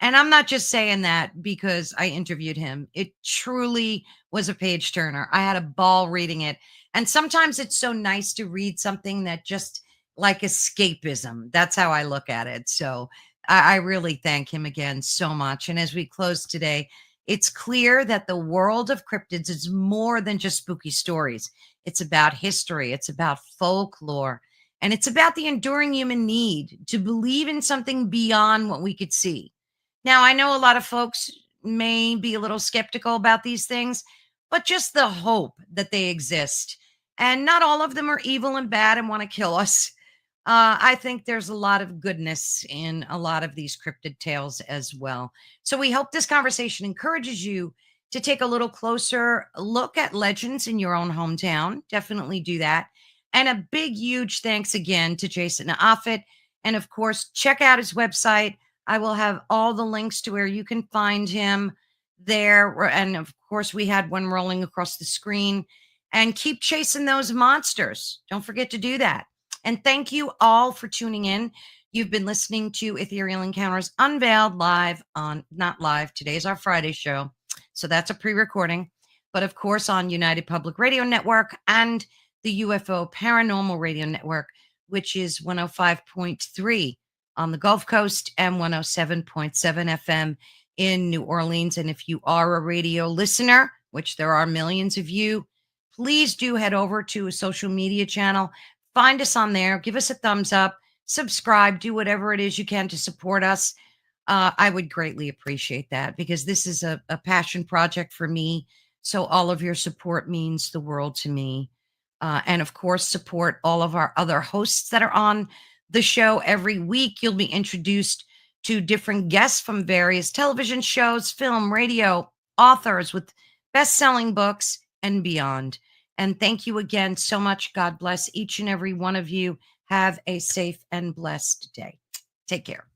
Speaker 1: And I'm not just saying that because I interviewed him. It truly was a page turner. I had a ball reading it. And sometimes it's so nice to read something that just like escapism. That's how I look at it. So I really thank him again so much. And as we close today, it's clear that the world of cryptids is more than just spooky stories. It's about history. It's about folklore. And it's about the enduring human need to believe in something beyond what we could see. Now, I know a lot of folks may be a little skeptical about these things, but just the hope that they exist. And not all of them are evil and bad and want to kill us. I think there's a lot of goodness in a lot of these cryptid tales as well. So we hope this conversation encourages you to take a little closer look at legends in your own hometown. Definitely do that. And a big, huge thanks again to Jason Offutt. And of course, check out his website. I will have all the links to where you can find him there. And of course, we had one rolling across the screen. And keep chasing those monsters. Don't forget to do that. And thank you all for tuning in. You've been listening to Ethereal Encounters Unveiled live on, not live, today's our Friday show. So that's a pre-recording. But of course, on United Public Radio Network and the UFO Paranormal Radio Network, which is 105.3 on the Gulf Coast and 107.7 FM in New Orleans. And if you are a radio listener, which there are millions of you, please do head over to a social media channel. Find us on there. Give us a thumbs up. Subscribe. Do whatever it is you can to support us. I would greatly appreciate that, because this is a passion project for me. So all of your support means the world to me. And of course, support all of our other hosts that are on the show. Every week, you'll be introduced to different guests from various television shows, film, radio, authors with best-selling books and beyond. And thank you again so much. God bless each and every one of you. Have a safe and blessed day. Take care.